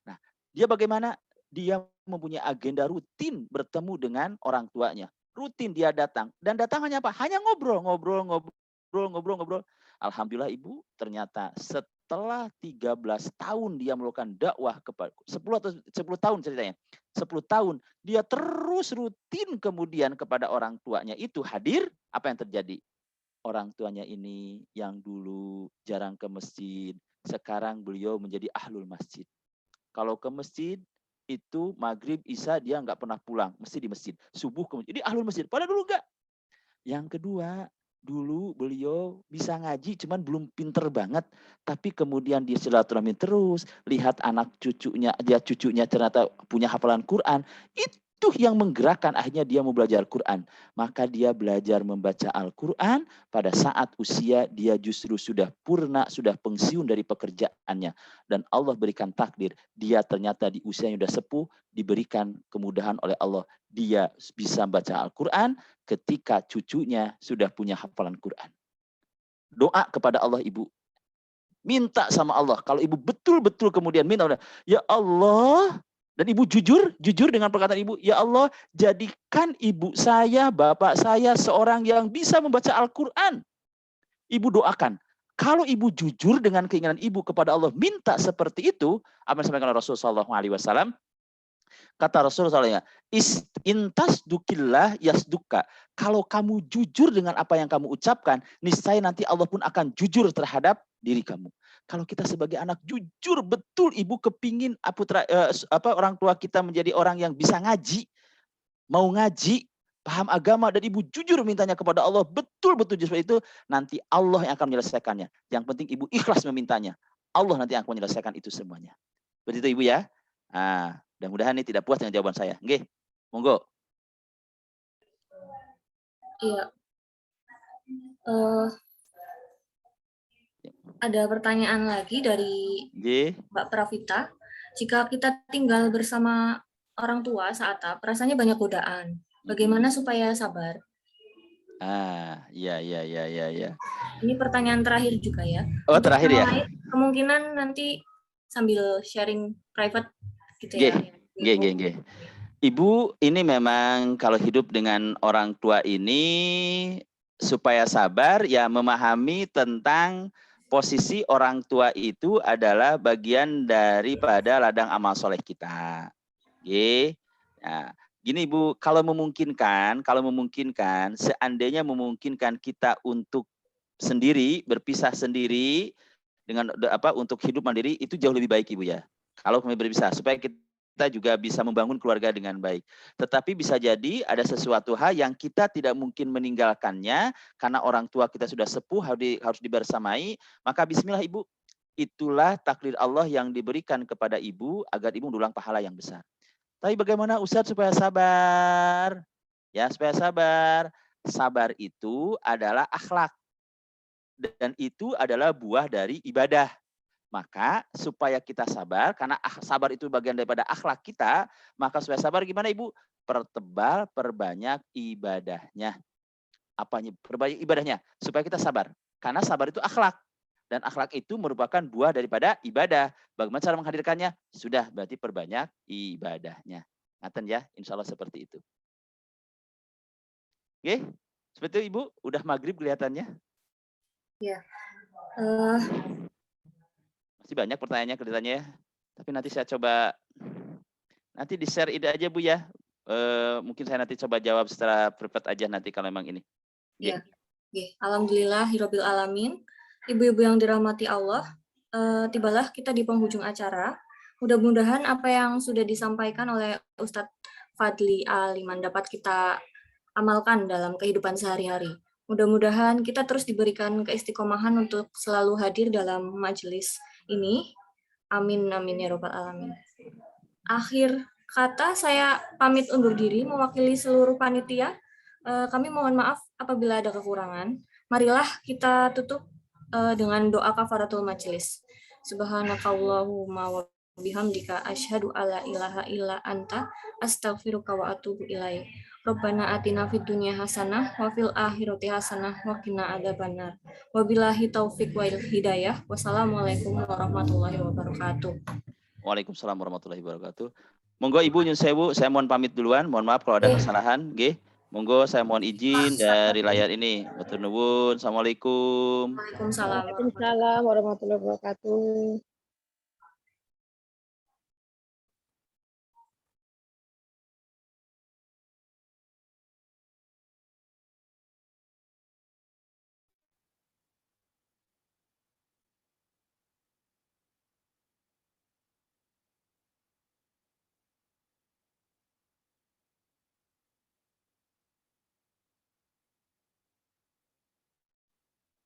Nah, dia bagaimana? Dia mempunyai agenda rutin bertemu dengan orang tuanya. Rutin dia datang. Dan datang hanya apa? Hanya ngobrol. Alhamdulillah, Ibu, ternyata setelah 13 tahun dia melakukan dakwah kepada 10 tahun ceritanya. 10 tahun dia terus rutin kemudian kepada orang tuanya itu hadir, apa yang terjadi? Orang tuanya ini yang dulu jarang ke masjid, sekarang beliau menjadi ahlul masjid. Kalau ke masjid itu maghrib, isya dia nggak pernah pulang, mesti di masjid. Subuh ke masjid, jadi ahlul masjid. Padahal dulu enggak. Yang kedua, dulu beliau bisa ngaji, cuman belum pinter banget. Tapi kemudian dia silaturahmi terus, lihat anak cucunya, dia cucunya ternyata punya hafalan Quran. itu yang menggerakkan akhirnya dia mau belajar Quran. Maka dia belajar membaca Al-Quran pada saat usia dia justru sudah purna, sudah pensiun dari pekerjaannya. Dan Allah berikan takdir, dia ternyata di usia yang sudah sepuh, diberikan kemudahan oleh Allah. Dia bisa baca Al-Quran ketika cucunya sudah punya hafalan Quran. Doa kepada Allah ibu. Minta sama Allah. Kalau ibu betul-betul kemudian minta, ya Allah, dan ibu jujur dengan perkataan ibu, ya Allah, jadikan ibu saya, bapak saya seorang yang bisa membaca Al-Quran. Ibu doakan. Kalau ibu jujur dengan keinginan ibu kepada Allah, minta seperti itu, apa yang disampaikan oleh Rasulullah SAW, kata Rasulullah, intas dukillah yasduka. Kalau kamu jujur dengan apa yang kamu ucapkan, niscaya nanti Allah pun akan jujur terhadap diri kamu. Kalau kita sebagai anak jujur betul ibu kepingin orang tua kita menjadi orang yang bisa ngaji, mau ngaji, paham agama, dan ibu jujur mintanya kepada Allah, betul-betul seperti itu, nanti Allah yang akan menyelesaikannya. Yang penting ibu ikhlas memintanya. Allah nanti yang akan menyelesaikan itu semuanya. Begitu ibu ya. Nah, mudah-mudahan ini tidak puas dengan jawaban saya. Nggih, monggo. Iya. Ada pertanyaan lagi dari Mbak Pravita. Jika kita tinggal bersama orang tua saat rasanya banyak godaan. Bagaimana supaya sabar? Iya. Ini pertanyaan terakhir juga ya. Oh, terakhir ya. Kemungkinan nanti sambil sharing private gitu ya. Nggih. Ibu, ini memang kalau hidup dengan orang tua ini supaya sabar ya memahami tentang posisi orang tua itu adalah bagian daripada ladang amal soleh kita. Nah, gini Ibu, kalau memungkinkan, seandainya memungkinkan kita untuk sendiri, berpisah sendiri dengan untuk hidup mandiri, itu jauh lebih baik Ibu ya. Kalau kami berpisah, supaya kita juga bisa membangun keluarga dengan baik. Tetapi bisa jadi ada sesuatu hal yang kita tidak mungkin meninggalkannya karena orang tua kita sudah sepuh, harus dibersamai. Maka bismillah Ibu, itulah takdir Allah yang diberikan kepada Ibu agar Ibu mendulang pahala yang besar. Tapi bagaimana Ustadz supaya sabar? Ya, supaya sabar. Sabar itu adalah akhlak. Dan itu adalah buah dari ibadah. Maka supaya kita sabar, karena sabar itu bagian daripada akhlak kita, maka supaya sabar gimana Ibu? Perbanyak ibadahnya. Apanya? Perbanyak ibadahnya supaya kita sabar. Karena sabar itu akhlak. Dan akhlak itu merupakan buah daripada ibadah. Bagaimana cara menghadirkannya? Sudah, berarti perbanyak ibadahnya. Ngaten ya, insya Allah seperti itu. Oke, seperti itu Ibu, udah maghrib kelihatannya. Ya. Masih banyak pertanyaannya kelihatannya ya. Tapi nanti saya coba, nanti di-share ide aja Bu ya. Mungkin saya nanti coba jawab secara private aja nanti kalau memang ini. Ya. Alhamdulillah, Hirobbil Alamin. Ibu-ibu yang dirahmati Allah, tibalah kita di penghujung acara. Mudah-mudahan apa yang sudah disampaikan oleh Ustadz Fadli Aliman dapat kita amalkan dalam kehidupan sehari-hari. Mudah-mudahan kita terus diberikan keistiqomahan untuk selalu hadir dalam majelis ini. Amin, amin ya robbal alamin. Akhir kata saya pamit undur diri mewakili seluruh panitia. Kami mohon maaf apabila ada kekurangan. Marilah kita tutup dengan doa kafaratul majelis. Subhanakallahumma wa bihamdika asyhadu alla ilaha illa anta astaghfiruka wa atubu ilaik. Rabbana atina fid dunya hasanah wa fil akhirati hasanah wa qina adzabannar. Wabillahi taufik wal hidayah. Wassalamualaikum warahmatullahi wabarakatuh. Waalaikumsalam warahmatullahi wabarakatuh. Monggo Ibu nyun sewu, saya mohon pamit duluan. Mohon maaf kalau ada kesalahan, nggih. Monggo saya mohon izin dari layar ini. Matur nuwun. Assalamualaikum. Waalaikumsalam. Waalaikumsalam warahmatullahi wabarakatuh.